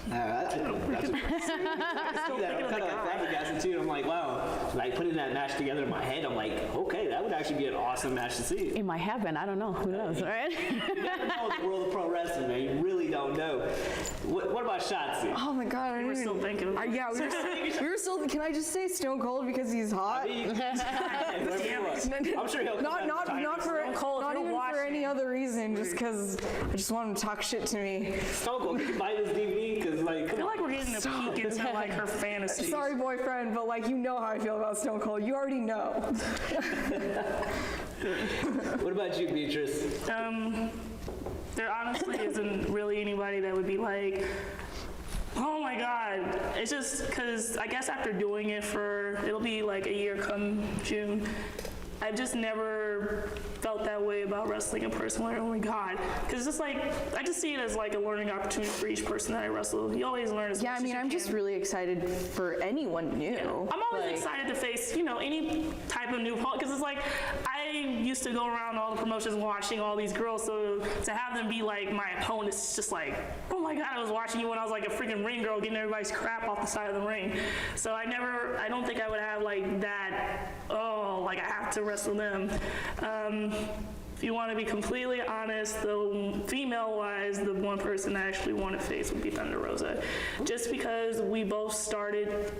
I see that. I'm kind of like flabbergasted too. I'm like, wow. Like putting that match together in my head, I'm like, okay, that would actually be an awesome match to see. It might happen. I don't know. Who knows, right? You never know the world of pro wrestling, man. You really don't know. What about Shotzi? Oh my god, We're still thinking about it. yeah, we were still. Can I just say Stone Cold because he's hot? I'm sure he'll Not even for any other reason, just because I just want him to talk shit to me. Stone Cold, can you buy this DVD? Because like, I feel like we're getting a peek into like her fantasies. Sorry, boyfriend, but like you know how I feel about Stone Cold. You already know. What about you, Beatrice? There honestly isn't really anybody that would be like, oh my god. It's just because I guess after doing it it'll be like a year come June, I've just never felt that way about wrestling in person. Like, oh my god, because it's just like I just see it as like a learning opportunity for each person that I wrestle. You always learn as much Yeah, I mean, as you I'm can. just really excited for anyone new. I'm always excited to face, any type of new opponent, because it's like I used to go around all the promotions watching all these girls, so to have them be like my opponents, it's just like, oh my god, I was watching you when I was like a freaking ring girl getting everybody's crap off the side of the ring. So I don't think I would have like that, like I have to wrestle them. If you want to be completely honest, though, female-wise, the one person I actually want to face would be Thunder Rosa. Just because we both started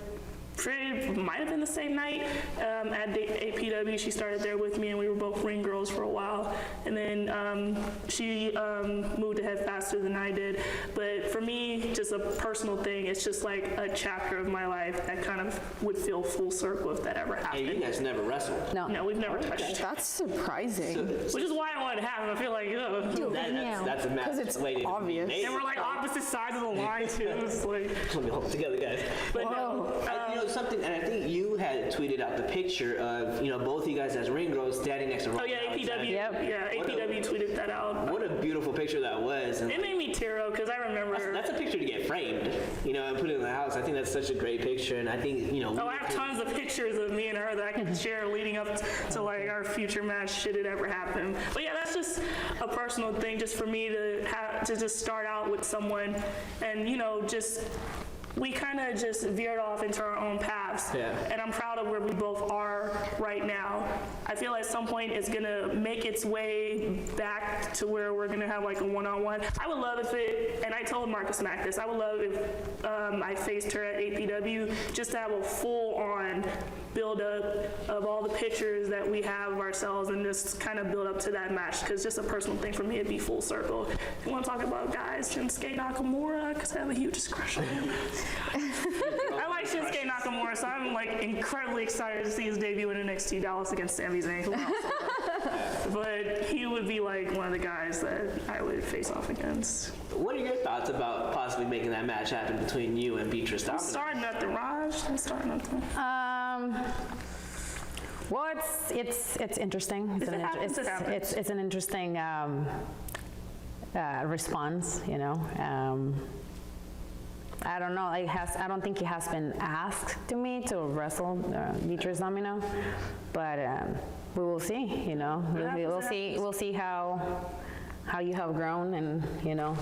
might have been the same night at APW. She started there with me, and we were both ring girls for a while. And then she moved ahead faster than I did. But for me, just a personal thing, it's just like a chapter of my life that kind of would feel full circle if that ever happened. Hey, you guys never wrestled. No. No, we've never touched. That's surprising. Which is why I wanted to have him. I feel like, ugh. That's a match. 'Cause it's waiting to be obvious. made. And we're like opposite sides of the line too. It's like, Let me hold it together, guys. but no. Something, and I think you had tweeted out the picture of, both of you guys as ring girls standing next to Rosa. Oh yeah, APW. Yeah, APW tweeted that out. What a beautiful picture that was. And It made me tear up because I remember. that's a picture to get framed, and put it in the house. I think that's such a great picture, and I think, Oh, I have tons of pictures of me and her that I can share leading up to like our future match should it ever happen. But yeah, that's just a personal thing, just for me to just start out with someone, and we kind of just veered off into our own paths. Yeah. And I'm proud proud of where we both are right now. I feel at some point it's gonna make its way back to where we're gonna have like a one-on-one. I would love if it, and I told Marcus Mack this, I would love if I faced her at APW, just to have a full-on build-up of all the pictures that we have of ourselves and just kind of build up to that match, because just a personal thing for me, it'd be full circle. If you want to talk about guys, Shinsuke Nakamura, because I have a huge crush on him. I like Shinsuke Nakamura, so I'm like incredibly excited to see his debut in NXT Dallas against Sami Zayn, who also but he would be like one of the guys that I would face off against. What are your thoughts about possibly making that match happen between you and Beatrice Domino? I'm starting nothing, Raj. I'm starting nothing. Well, it's interesting. If it happens, it happens. It's an interesting response, you know. I don't know. I don't think it has been asked to me to wrestle Beatrice Domino, but we will see. You know, we'll see how you have grown, and you know.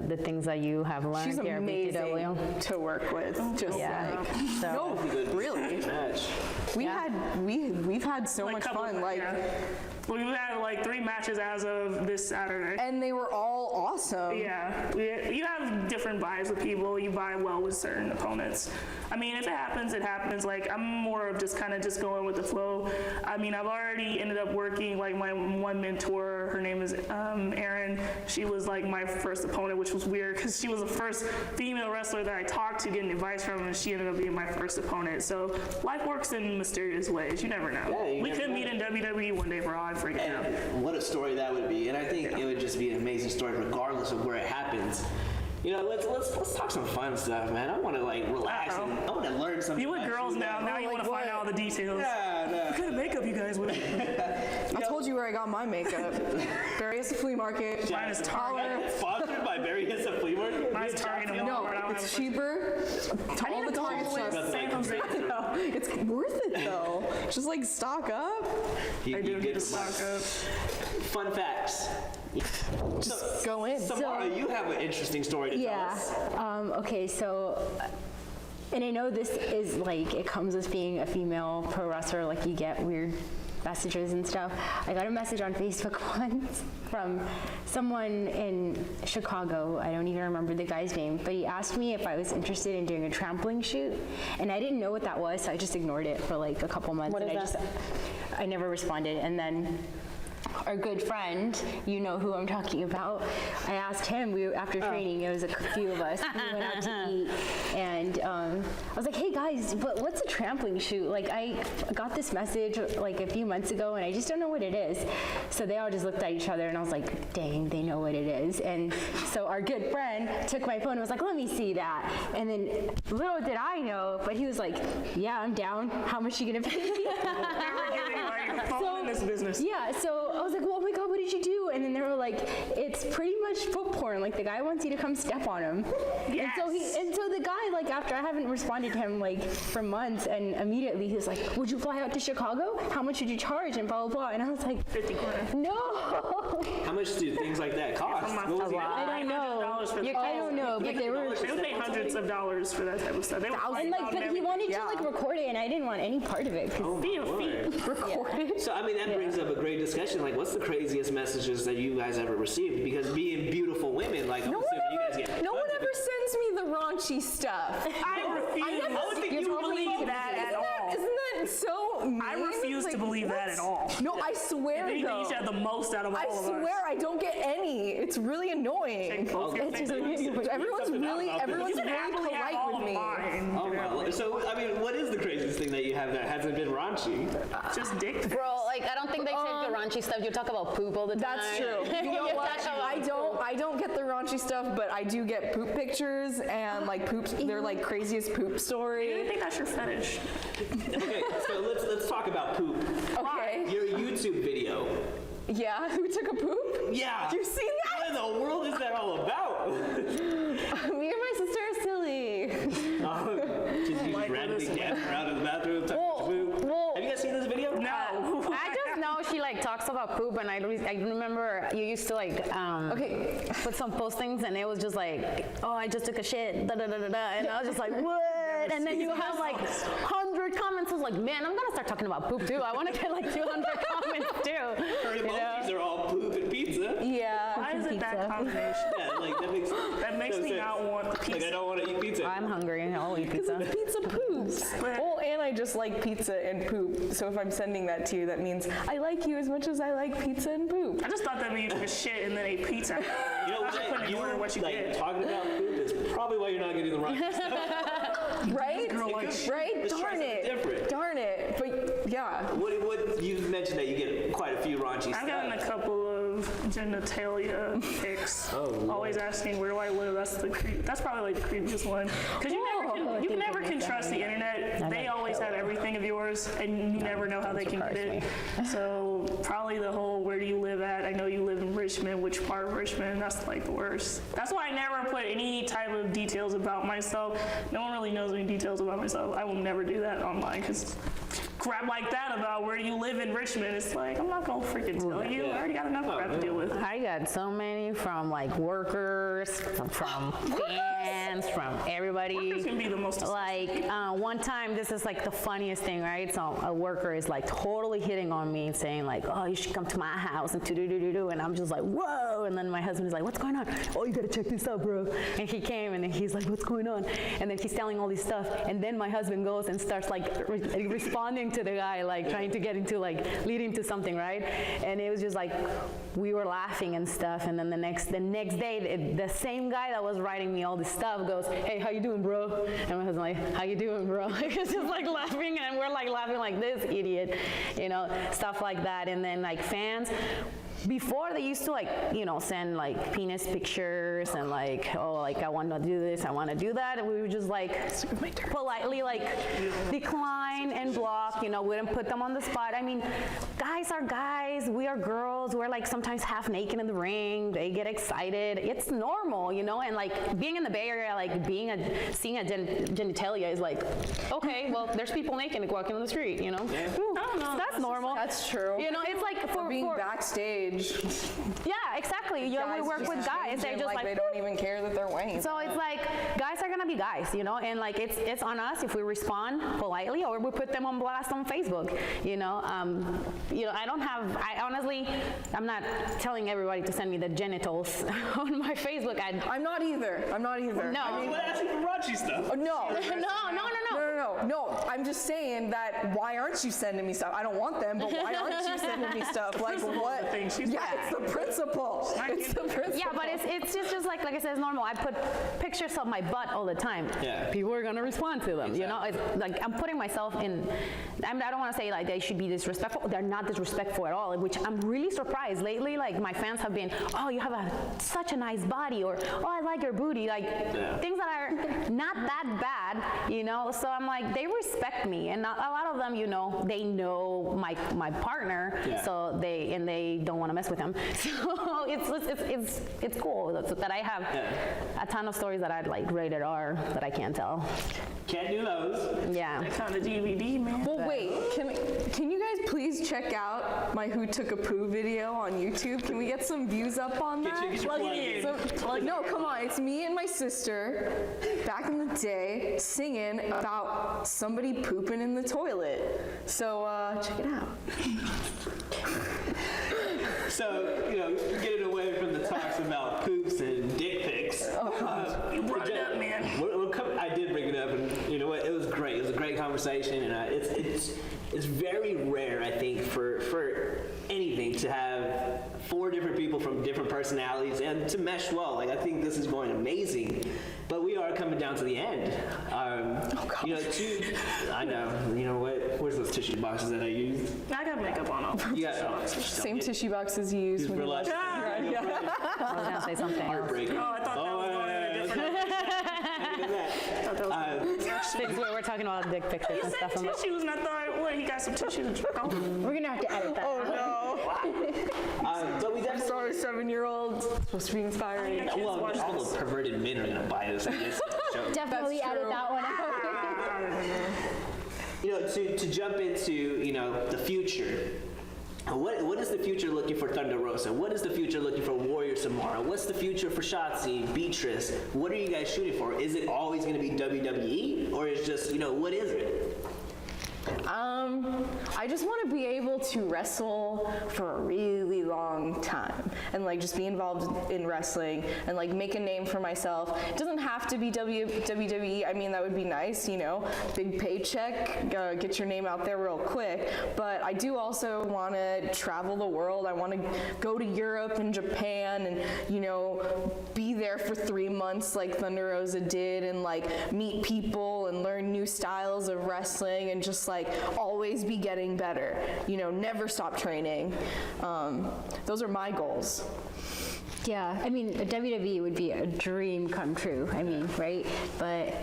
The things that you have learned She's here at amazing BTW. to work with. Just like So, no, really. Match. We've had so much fun. Like. Yeah. We've had like 3 matches as of this Saturday. And they were all awesome. Yeah, you have different vibes with people. You vibe well with certain opponents. I mean, if it happens, it happens. Like, I'm more of just kind of just going with the flow. I mean, I've already ended up working, like, my one mentor, her name is Erin. She was, like, my first opponent, which was weird because she was the first female wrestler that I talked to getting advice from, and she ended up being my first opponent. So life works in mysterious ways. You never know. Yeah, we could meet in WWE one day for all I freaking out. And what a story that would be. And I think it would just be an amazing story regardless of where it happens. You know, let's talk some fun stuff, man. I want to like relax and I want to learn something. You with girls now. Now you want to find out all the details. Yeah, What kind of makeup you guys wear? I told you where I got my makeup. Barry's Flea Market. Mine is Target. Sponsored by Barry Hissa Flea Market. Mine's Target and No, Walmart. it's cheaper. All the Target stuff. Same. It's worth it though. Just like stock up. You I do get need to the stock up. fun facts. Just go in. Samara, you have an interesting story to tell us. Okay, so, and I know this is like, it comes with being a female pro wrestler, like you get weird messages and stuff. I got a message on Facebook once from someone in Chicago. I don't even remember the guy's name, but he asked me if I was interested in doing a trampling shoot, and I didn't know what that was, so I just ignored it for like a couple months. What is that? I never responded, and then our good friend, you know who I'm talking about, I asked him, after training, it was a few of us, we went out to eat, and I was like, hey guys, but what's a trampling shoot? Like, I got this message like a few months ago, and I just don't know what it is. So they all just looked at each other, and I was like, dang, they know what it is. And so our good friend took my phone and was like, let me see that. And then little did I know, but he was like, yeah, I'm down. How much you gonna pay me? Never giving like phone in this business. Yeah, so I was like, well, oh my God, what did you do? And then they were like, it's pretty much foot porn. Like, the guy wants you to come step on him. Yes. And so the guy, like, after I haven't responded to him, like, for months, and immediately he was like, would you fly out to Chicago? How much would you charge? And blah, blah, blah. And I was like, 50 grand. no. How much do things like that cost? From my What was phone. it? I don't know. I don't know, but they were... They would pay hundreds of dollars for that type of stuff. They would And like, but he wanted to like Yeah. record it, and I didn't want any part of it. 'Cause be a fee. Recorded. So, I mean, that brings up a great discussion. Like, what's the craziest messages that you guys ever received? Because being beautiful women, like, I'm No one assuming you guys ever, get no one tons of ever sends me the raunchy stuff. I refuse never- I would think to you would believe that at all. Isn't that so mean? I refuse to Like, believe that at all. No, I swear If anything, though. you should have the most out of all I of us. swear I don't get any. It's really annoying. Both your It's faces. really, everyone's really You can happily have polite all with of me. mine. Oh my Lord. So, I mean, what is the craziest thing that you have that hasn't been raunchy? Just dick pics. Bro, like I don't think they take the raunchy stuff. You talk about poop all the time. That's true. You know You what? talk about I don't get the raunchy stuff, but I do get poop pictures and like poops. They're like craziest poop I story. think that's your fetish. Okay, so let's talk about poop. Okay. Your YouTube video. Yeah. Who took a poop? Yeah. You seen What in the world is that all about? that? Me and my sister are silly. Just you randomly dancing around in the bathroom, talking about poop. Have you guys seen this video? No. I just know she like talks about poop, and I remember you used to like put some postings, and it was just like, oh, I just took a shit, da da da da da, and I was just like, what? it, and then you have like 100 comments. I was like, man, I'm gonna start talking about poop too. I want to get like 200 comments too. Her emojis are all poop and pizza. Yeah. Why is it that Pizza. combination? Yeah, like That makes no me sense. not want Like I pizza. don't want to eat pizza. I'm hungry. I'll eat pizza. Pizza poops. Well, and I just like pizza and poop. So if I'm sending that to you, that means I like you as much as I like pizza and poop. I just thought that means you took a shit and then ate pizza. You know I just what? couldn't You order what you like get. talking about poop is probably why you're not getting the right stuff. Right? Girl, like, Right? Let's try Darn something it. different. Darn it. But yeah. What you mentioned that you get quite a few raunchy I've gotten a stuff. couple of genitalia pics. Oh, Always asking where do I live. That's probably like the creepiest one. Because you never can trust the internet. They always have everything of yours, and you never know how they can get it. So probably the whole where do you live at? I know you live in Richmond. Which part of Richmond? That's like the worst. That's why I never put any type of details about myself. No one really knows any details about myself. I will never do that online because crap like that about where you live in Richmond, it's like, I'm not gonna freaking tell you. I already got enough crap to deal with. I got so many from like workers, from fans, from everybody. Workers can be the most Like one time, this is like the funniest thing, right? So a worker is like totally hitting on me and saying like, oh, you should come to my house and do, and I'm just like, whoa. And then my husband is like, what's going on? Oh, you gotta check this out, bro. And he came and then he's like, what's going on? And then he's telling all this stuff. And then my husband goes and starts like responding to the guy, like trying to get into like leading to something, right? And it was just like we were laughing and stuff. And then the next day, the same guy that was writing me all this stuff goes, hey, how you doing, bro? And my husband's like, how you doing, bro? It's just like laughing, and we're like laughing like this idiot, you know, stuff like that. And then like fans. Before they used to like, you know, send like penis pictures and like, oh, like I want to do this, I want to do that, and we would just like politely like decline and block, you know, wouldn't put them on the spot. I mean, guys are guys, we are girls, we're like sometimes half naked in the ring, they get excited, it's normal, you know, and like being in the Bay Area, like seeing a genitalia is like, okay, well, there's people naked walking on the street, you know. Yeah. I don't know. That's normal. That's true. You know, it's like for Being backstage. yeah, exactly. You know, we guys work just with guys. They're change just it, like they don't even care that they're white. so it's like guys are gonna be guys, you know, and like it's on us if we respond politely or we put them on blast on Facebook, you know. I honestly, I'm not telling everybody to send me the genitals on my Facebook. I'm not either. No. I mean, What asking for raunchy stuff? no. No. No, I'm just saying that why aren't you sending me stuff? I don't want them, but why aren't you sending me stuff? Like what? thing. She's Yeah, it's the principle. It's the principle. Yeah, but it's just like I said, it's normal. I put pictures of my butt all the time. Yeah. People are gonna respond to them. You know, it's like I'm putting myself in. I don't want to say like they should be disrespectful. They're not disrespectful at all. Which I'm really surprised lately. Like my fans have been, oh, you have such a nice body, or oh, I like your booty. Like things that are not that bad. You know, so I'm like they respect me, and a lot of them, you know, they know my partner, so they don't want to mess with him. So it's cool that I have a ton of stories that I'd like rated R that I can't tell. Can't do those. Yeah. that kind of DVD, man. Well, wait. Can you guys please check out my Who Took a Poo video on YouTube? Can we get some views up on that? Get your plug in. No, come on. It's me and my sister back in the day singing about somebody pooping in the toilet. So check it out. So, you know, getting away from the talks about poops and dick pics. You brought it up, man. I did bring it up, and you know what? It was great. It was a great conversation, and it's very rare, I think, for anything to have 4 different people from different personalities and to mesh well. Like I think this is going amazing, but we are coming down to the end. You know, I know. You know what? Where's those tissue boxes that I used? I got makeup on them. You got Same tissue boxes you use when you relax. I was gonna say something else. Heartbreaker. Oh, I thought that was going in a different. Things where we're talking about dick pictures You and said stuff. tissues, and I thought, what? He got some tissues. We're gonna have to edit that. But we definitely. Sorry, 7-year-old. Supposed to be inspiring. Well, all the perverted men are gonna buy this. I guess. So, Definitely That's edit true. that one out. you know, to jump into the future. What is the future looking for Thunder Rosa? What is the future looking for Warrior Samara? What's the future for Shotzi, Beatrice? What are you guys shooting for? Is it always going to be WWE, or is just, what is it? I just want to be able to wrestle for a really long time and like just be involved in wrestling and like make a name for myself. It doesn't have to be WWE. I mean, that would be nice, big paycheck, get your name out there real quick. But I do also want to travel the world. I want to go to Europe and Japan and, be there for 3 months like Thunder Rosa did and like meet people and learn new styles of wrestling and just like always be getting better, never stop training. Those are my goals. Yeah, I mean, WWE would be a dream come true, right? But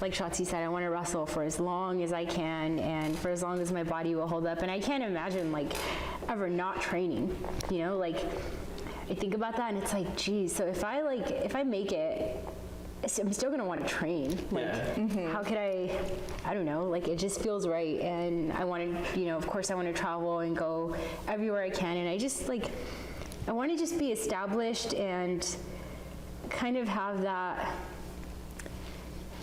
like Shotzi said, I want to wrestle for as long as I can and for as long as my body will hold up. And I can't imagine like ever not training, I think about that and it's like, geez, so if I make it, I'm still gonna want to train. How could I don't know, it just feels right. And I want to, of course I want to travel and go everywhere I can. And I just I want to just be established and kind of have that,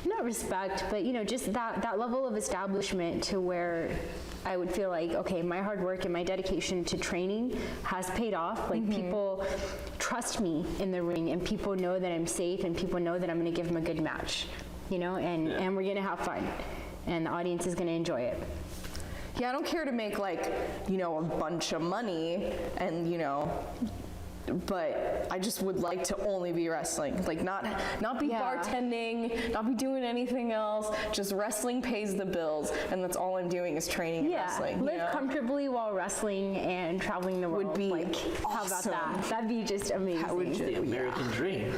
not respect, but just that level of establishment to where I would feel like, okay, my hard work and my dedication to training has paid off. People trust me in the ring and people know that I'm safe and people know that I'm going to give them a good match, and we're going to have fun and the audience is going to enjoy it. Yeah, I don't care to make a bunch of money and, but I just would like to only be wrestling, not be bartending, not be doing anything else. Just wrestling pays the bills, and that's all I'm doing is training and wrestling. Live comfortably while wrestling and traveling the world. Would be how about that? That'd be just amazing. That would be the American dream.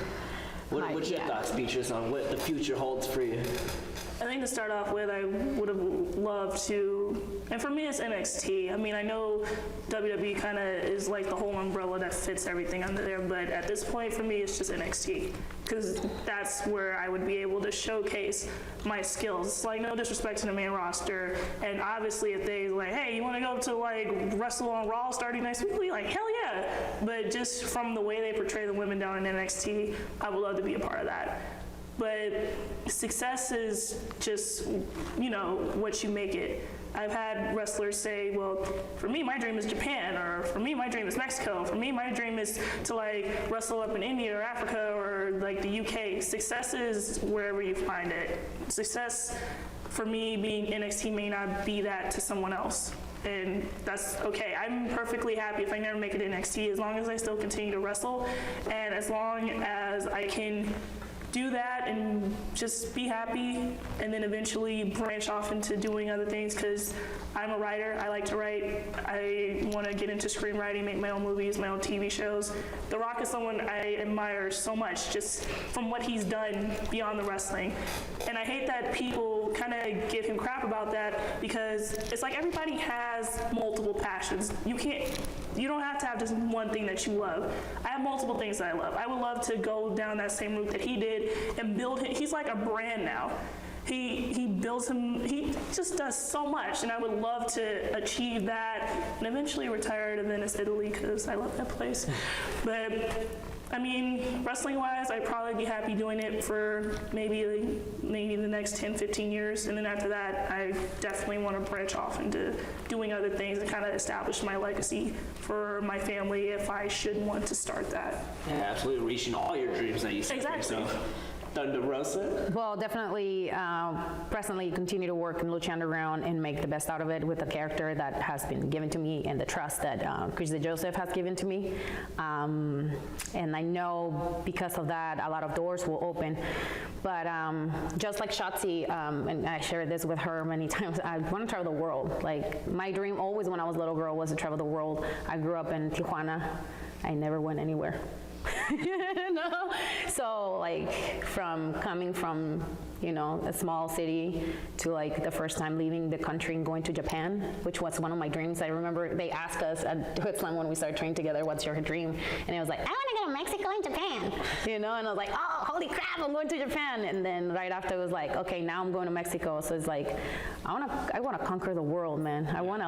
What's your thoughts, Beatrice, on what the future holds for you? I think to start off with, I would have loved to, and for me it's NXT. I know WWE kind of is like the whole umbrella that fits everything under there, but at this point for me it's just NXT, because that's where I would be able to showcase my skills. No disrespect to the main roster, and obviously if they hey, you want to go to wrestle on Raw starting next week, we'll be hell yeah. But just from the way they portray the women down in NXT, I would love to be a part of that. But success is just, what you make it. I've had wrestlers say, well, for me, my dream is Japan, or for me, my dream is Mexico. For me, my dream is to wrestle up in India or Africa or the UK. Success is wherever you find it. Success, for me, being NXT may not be that to someone else. And that's okay. I'm perfectly happy if I never make it to NXT, as long as I still continue to wrestle, and as long as I can do that and just be happy, and then eventually branch off into doing other things, because I'm a writer. I like to write. I want to get into screenwriting, make my own movies, my own TV shows. The Rock is someone I admire so much, just from what he's done beyond the wrestling. And I hate that people kind of give him crap about that, because it's everybody has multiple passions. You don't have to have just one thing that you love. I have multiple things that I love. I would love to go down that same route that he did and build him. He's like a brand now. He builds him, he just does so much, and I would love to achieve that and eventually retire to Venice, Italy, because I love that place. But wrestling-wise, I'd probably be happy doing it for maybe the next 10, 15 years. And then after that, I definitely want to branch off into doing other things and kind of establish my legacy for my family if I should want to start that. Yeah, absolutely. Reaching all your dreams that you set for yourself. Thunder Rosa? Well, definitely presently continue to work in Lucha Underground and make the best out of it with the character that has been given to me and the trust that Chris Joseph has given to me. And I know because of that, a lot of doors will open. But just like Shotzi, and I shared this with her many times, I want to travel the world. My dream always when I was a little girl was to travel the world. I grew up in Tijuana. I never went anywhere. you know? So like coming from, you know, a small city to like the first time leaving the country and going to Japan, which was one of my dreams. I remember they asked us at Hoodslam when we started training together, what's your dream? And it was like, I want to go to Mexico and Japan, you know? And I was like, oh, holy crap, I'm going to Japan. And then right after it was like, okay, now I'm going to Mexico. So it's like, I want to conquer the world, man. I want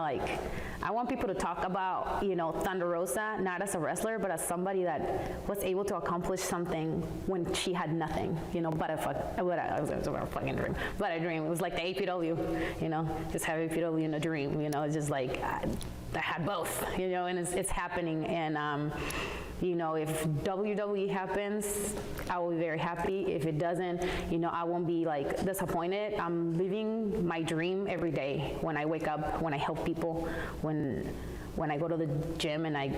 people to talk about, you know, Thunder Rosa, not as a wrestler, but as somebody that was able to accomplish something when she had nothing, you know, but a fucking dream. But a dream. It was like the APW, you know, just have APW in a dream, you know, it's just like, I had both, you know, and it's happening. And, you know, if WWE happens, I will be very happy. If it doesn't, you know, I won't be like disappointed. I'm living my dream every day when I wake up, when I help people, when I go to the gym and I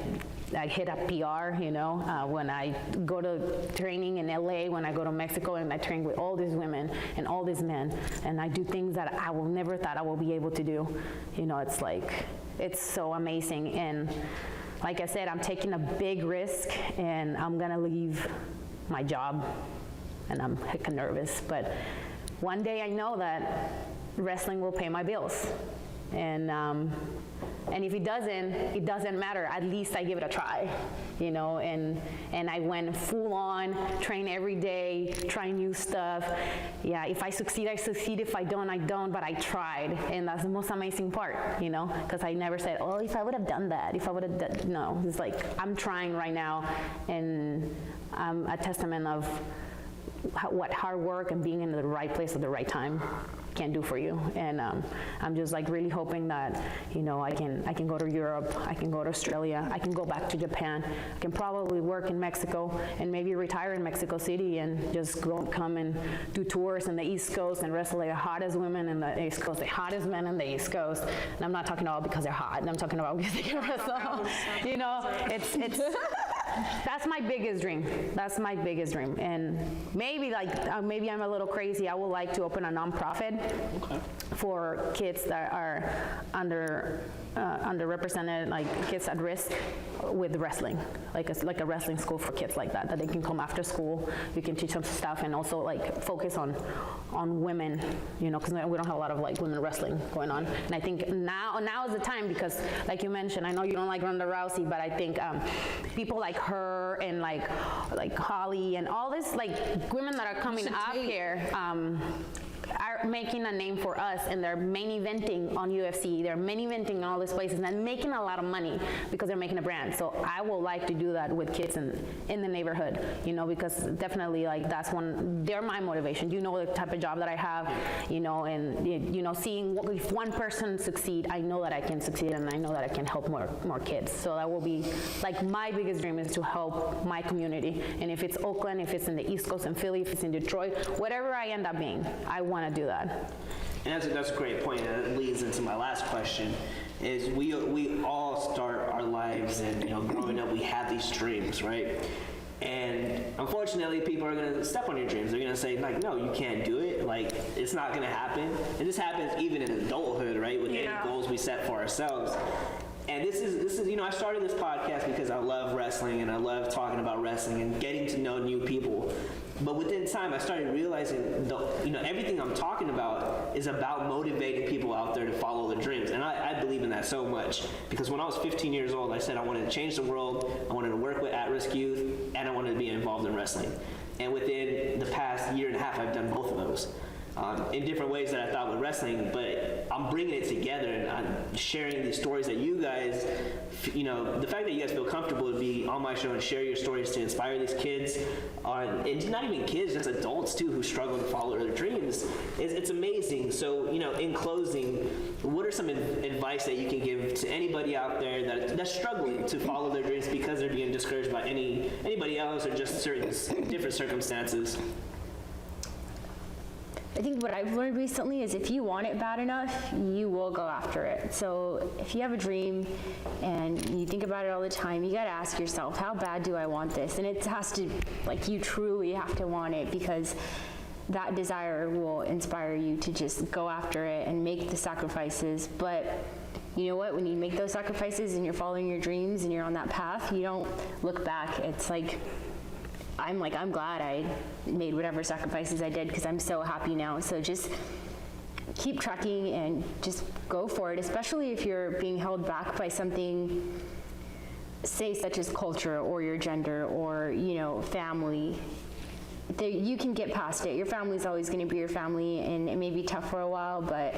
hit a PR, you know, when I go to training in LA, when I go to Mexico and I train with all these women and all these men, and I do things that I will never thought I will be able to do. You know, it's like, it's so amazing. And like I said, I'm taking a big risk and I'm gonna leave my job, and I'm hecka nervous, but one day I know that wrestling will pay my bills. And if it doesn't matter. At least I give it a try, you know. And I went full on, train every day, try new stuff. Yeah, if I succeed, I succeed. If I don't, I don't. But I tried, and that's the most amazing part, you know. Because I never said, oh, if I would have done that, if I would have done. No, it's like I'm trying right now, and I'm a testament of what hard work and being in the right place at the right time can do for you. And I'm just like really hoping that, you know, I can go to Europe, I can go to Australia, I can go back to Japan, I can probably work in Mexico and maybe retire in Mexico City and just come and do tours in the East Coast and wrestle like the hottest women in the East Coast, the hottest men in the East Coast. And I'm not talking about because they're hot, I'm talking about because they can wrestle. You know, it's that's my biggest dream. That's my biggest dream. And maybe maybe I'm a little crazy. I would like to open a nonprofit for kids that are underrepresented, like kids at risk with wrestling, like a wrestling school for kids like that they can come after school. You can teach them stuff and also like focus on women, you know, because we don't have a lot of like women wrestling going on. And I think now is the time, because like you mentioned, I know you don't like Ronda Rousey, but I think people like her and like Holly and all this like women that are coming up here are making a name for us, and they're main eventing on UFC, they're main eventing in all these places, and making a lot of money because they're making a brand. So I would like to do that with kids in the neighborhood, you know, because definitely like they're my motivation. You know the type of job that I have, you know, and you know, seeing if one person succeed, I know that I can succeed, and I know that I can help more kids. So that will be like my biggest dream, is to help my community. And if it's Oakland, if it's in the East Coast and Philly, if it's in Detroit, whatever I end up being, I want to do that. And that's a great point. That leads into my last question. Is we all start our lives, and you know, growing up, we have these dreams, right? And unfortunately, people are gonna step on your dreams. They're gonna say like, no, you can't do it. Like, it's not gonna happen. And this happens even in adulthood, right? With any goals we set for ourselves. And this is, you know, I started this podcast because I love wrestling and I love talking about wrestling and getting to know new people. But within time, I started realizing, you know, everything I'm talking about is about motivating people out there to follow their dreams. And I believe in that so much, because when I was 15 years old, I said I wanted to change the world, I wanted to work with at-risk youth, and I wanted to be involved in wrestling. And within the past year and a half, I've done both of those. In different ways that I thought with wrestling, but I'm bringing it together, and I'm sharing these stories that you guys, you know, the fact that you guys feel comfortable to be on my show and share your stories to inspire these kids, and not even kids, just adults too, who struggle to follow their dreams, it's amazing. So, you know, in closing, what are some advice that you can give to anybody out there that's struggling to follow their dreams because they're being discouraged by anybody else or just certain different circumstances? I think what I've learned recently is if you want it bad enough, you will go after it. So if you have a dream and you think about it all the time, you gotta ask yourself, how bad do I want this? And it has to, like, you truly have to want it, because that desire will inspire you to just go after it and make the sacrifices. But you know what, when you make those sacrifices and you're following your dreams and you're on that path, you don't look back. It's like I'm glad I made whatever sacrifices I did because I'm so happy now. So just keep trucking and just go for it, especially if you're being held back by something, say such as culture or your gender or, family. You can get past it. Your family's always going to be your family, and it may be tough for a while, but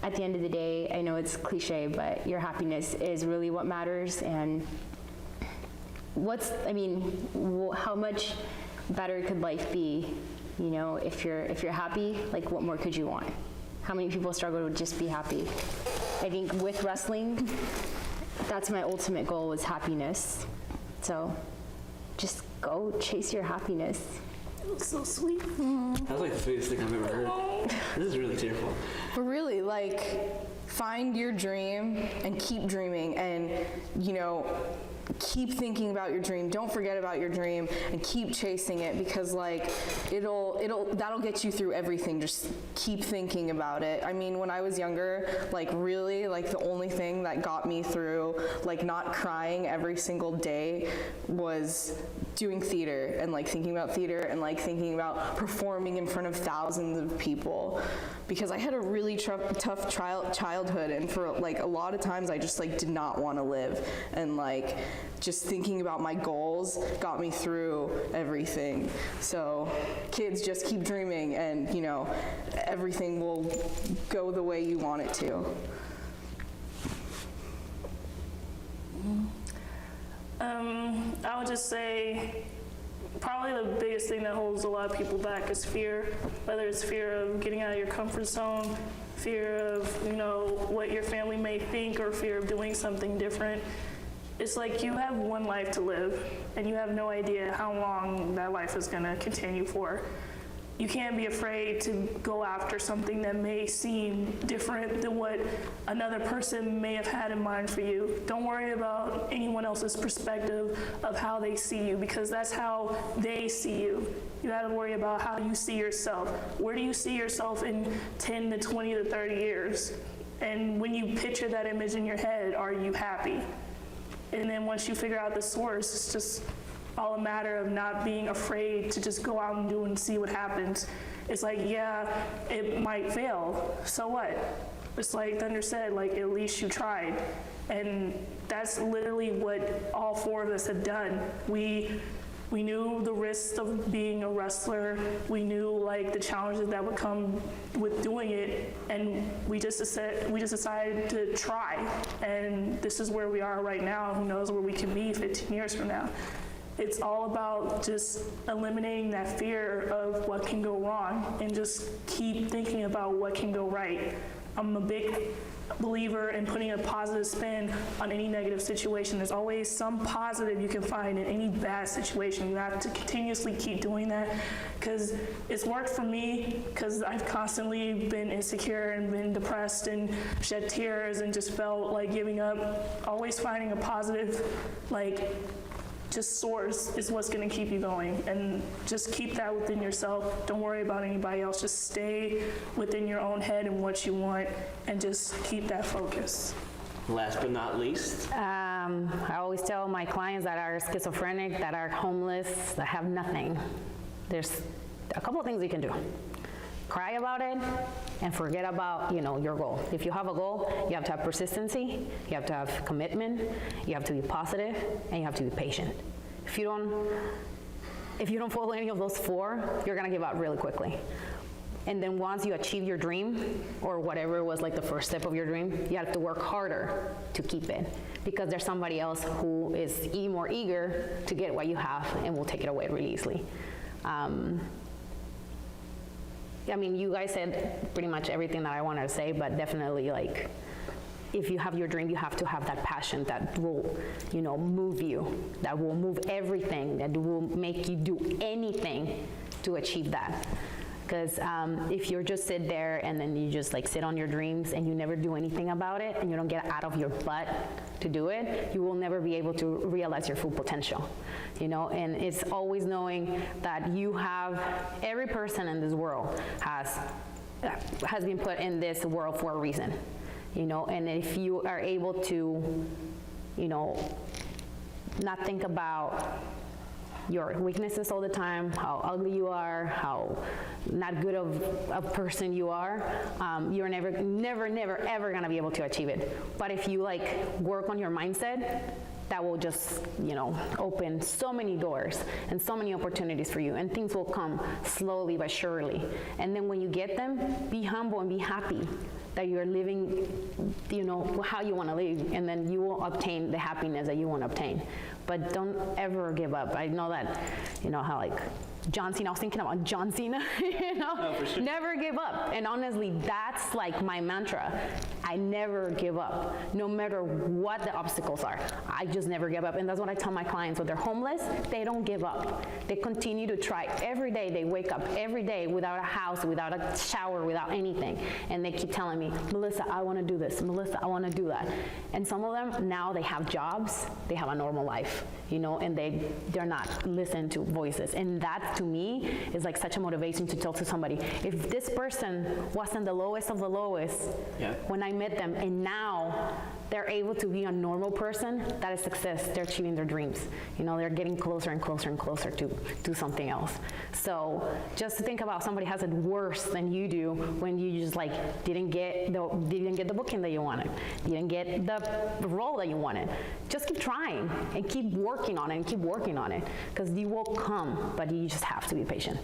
at the end of the day, I know it's cliche, but your happiness is really what matters. And how much better could life be, if you're happy? Like, what more could you want? How many people struggle to just be happy? I think with wrestling, that's my ultimate goal, is happiness. So just go chase your happiness. So sweet. That was like the sweetest thing I've ever heard. This is really tearful. But really, find your dream and keep dreaming, and keep thinking about your dream. Don't forget about your dream and keep chasing it, because that'll get you through everything. Just keep thinking about it. I mean, when I was younger, really, the only thing that got me through not crying every single day was doing theater and thinking about theater and thinking about performing in front of thousands of people, because I had a really tough childhood, and for a lot of times I just did not want to live, and just thinking about my goals got me through everything. So kids, just keep dreaming, and everything will go the way you want it to. I would just say probably the biggest thing that holds a lot of people back is fear, whether it's fear of getting out of your comfort zone, fear of, what your family may think, or fear of doing something different. It's you have one life to live, and you have no idea how long that life is going to continue for. You can't be afraid to go after something that may seem different than what another person may have had in mind for you. Don't worry about anyone else's perspective of how they see you, because that's how they see you. You got to worry about how you see yourself. Where do you see yourself in 10 to 20 to 30 years? And when you picture that image in your head, are you happy? And then once you figure out the source, it's just all a matter of not being afraid to just go out and do and see what happens. It's yeah, it might fail. So what? It's Thunder said, at least you tried. And that's literally what all four of us had done. We knew the risks of being a wrestler. We knew the challenges that would come with doing it, and we just decided to try. And this is where we are right now. Who knows where we can be 15 years from now? It's all about just eliminating that fear of what can go wrong and just keep thinking about what can go right. I'm a big believer in putting a positive spin on any negative situation. There's always some positive you can find in any bad situation. You have to continuously keep doing that, because it's worked for me, because I've constantly been insecure and been depressed and shed tears and just felt like giving up. Always finding a positive, just source is what's going to keep you going, and just keep that within yourself. Don't worry about anybody else. Just stay within your own head and what you want, and just keep that focus. Last but not least, I always tell my clients that are schizophrenic, that are homeless, that have nothing, there's a couple of things you can do. Cry about it and forget about, your goal. If you have a goal, you have to have persistency, you have to have commitment, you have to be positive, and you have to be patient. If you don't follow any of those four, you're gonna give up really quickly. And then once you achieve your dream, or whatever was the first step of your dream, you have to work harder to keep it, because there's somebody else who is more eager to get what you have and will take it away really easily. You guys said pretty much everything that I wanted to say, but definitely if you have your dream, you have to have that passion that will, move you, that will move everything, that will make you do anything to achieve that. Because if you just sit there and then you just sit on your dreams and you never do anything about it, and you don't get out of your butt to do it, you will never be able to realize your full potential. And it's always knowing that you have, every person in this world has been put in this world for a reason. And if you are able to, not think about your weaknesses all the time, how ugly you are, how not good of a person you are, you're never ever gonna be able to achieve it. But if you like work on your mindset, that will just, open so many doors and so many opportunities for you, and things will come slowly but surely. And then when you get them, be humble and be happy that you're living, how you want to live, and then you will obtain the happiness that you want to obtain. But don't ever give up. I know that, how like John Cena, I was thinking about John Cena, Oh, for sure. Never give up. And honestly, that's like my mantra. I never give up, no matter what the obstacles are. I just never give up. And that's what I tell my clients. When they're homeless, they don't give up. They continue to try every day. They wake up every day without a house, without a shower, without anything. And they keep telling me, Melissa, I want to do this. Melissa, I want to do that. And some of them, now they have jobs, they have a normal life, and they're not listening to voices. And that, to me, is like such a motivation to tell to somebody, if this person wasn't the lowest of the lowest when I met them, and now they're able to be a normal person, that is success. They're achieving their dreams. They're getting closer and closer and closer to do something else. So just to think about somebody has it worse than you do when you just like didn't get the booking that you wanted, didn't get the role that you wanted. Just keep trying and keep working on it and keep working on it, because you will come, but you just have to be patient.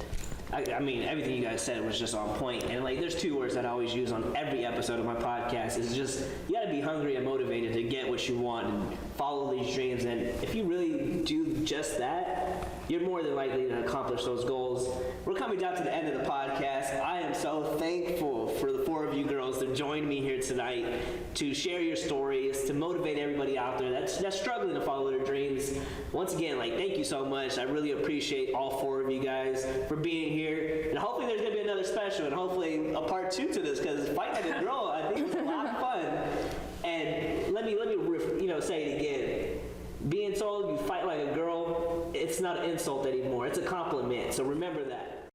I mean, everything you guys said was just on point. And like, there's two words that I always use on every episode of my podcast. Is just, you gotta be hungry and motivated to get what you want and follow these dreams. And if you really do just that, you're more than likely to accomplish those goals. We're coming down to the end of the podcast. I am so thankful for the four of you girls that joined me here tonight to share your stories, to motivate everybody out there that's struggling to follow their dreams. Once again, like, thank you so much. I really appreciate all four of you guys for being here. And hopefully there's gonna be another special, and hopefully a part 2 to this, because Fight Like a Girl, I think, was a lot of fun. And let me say it again. Being told you fight like a girl, it's not an insult anymore. It's a compliment. So remember that.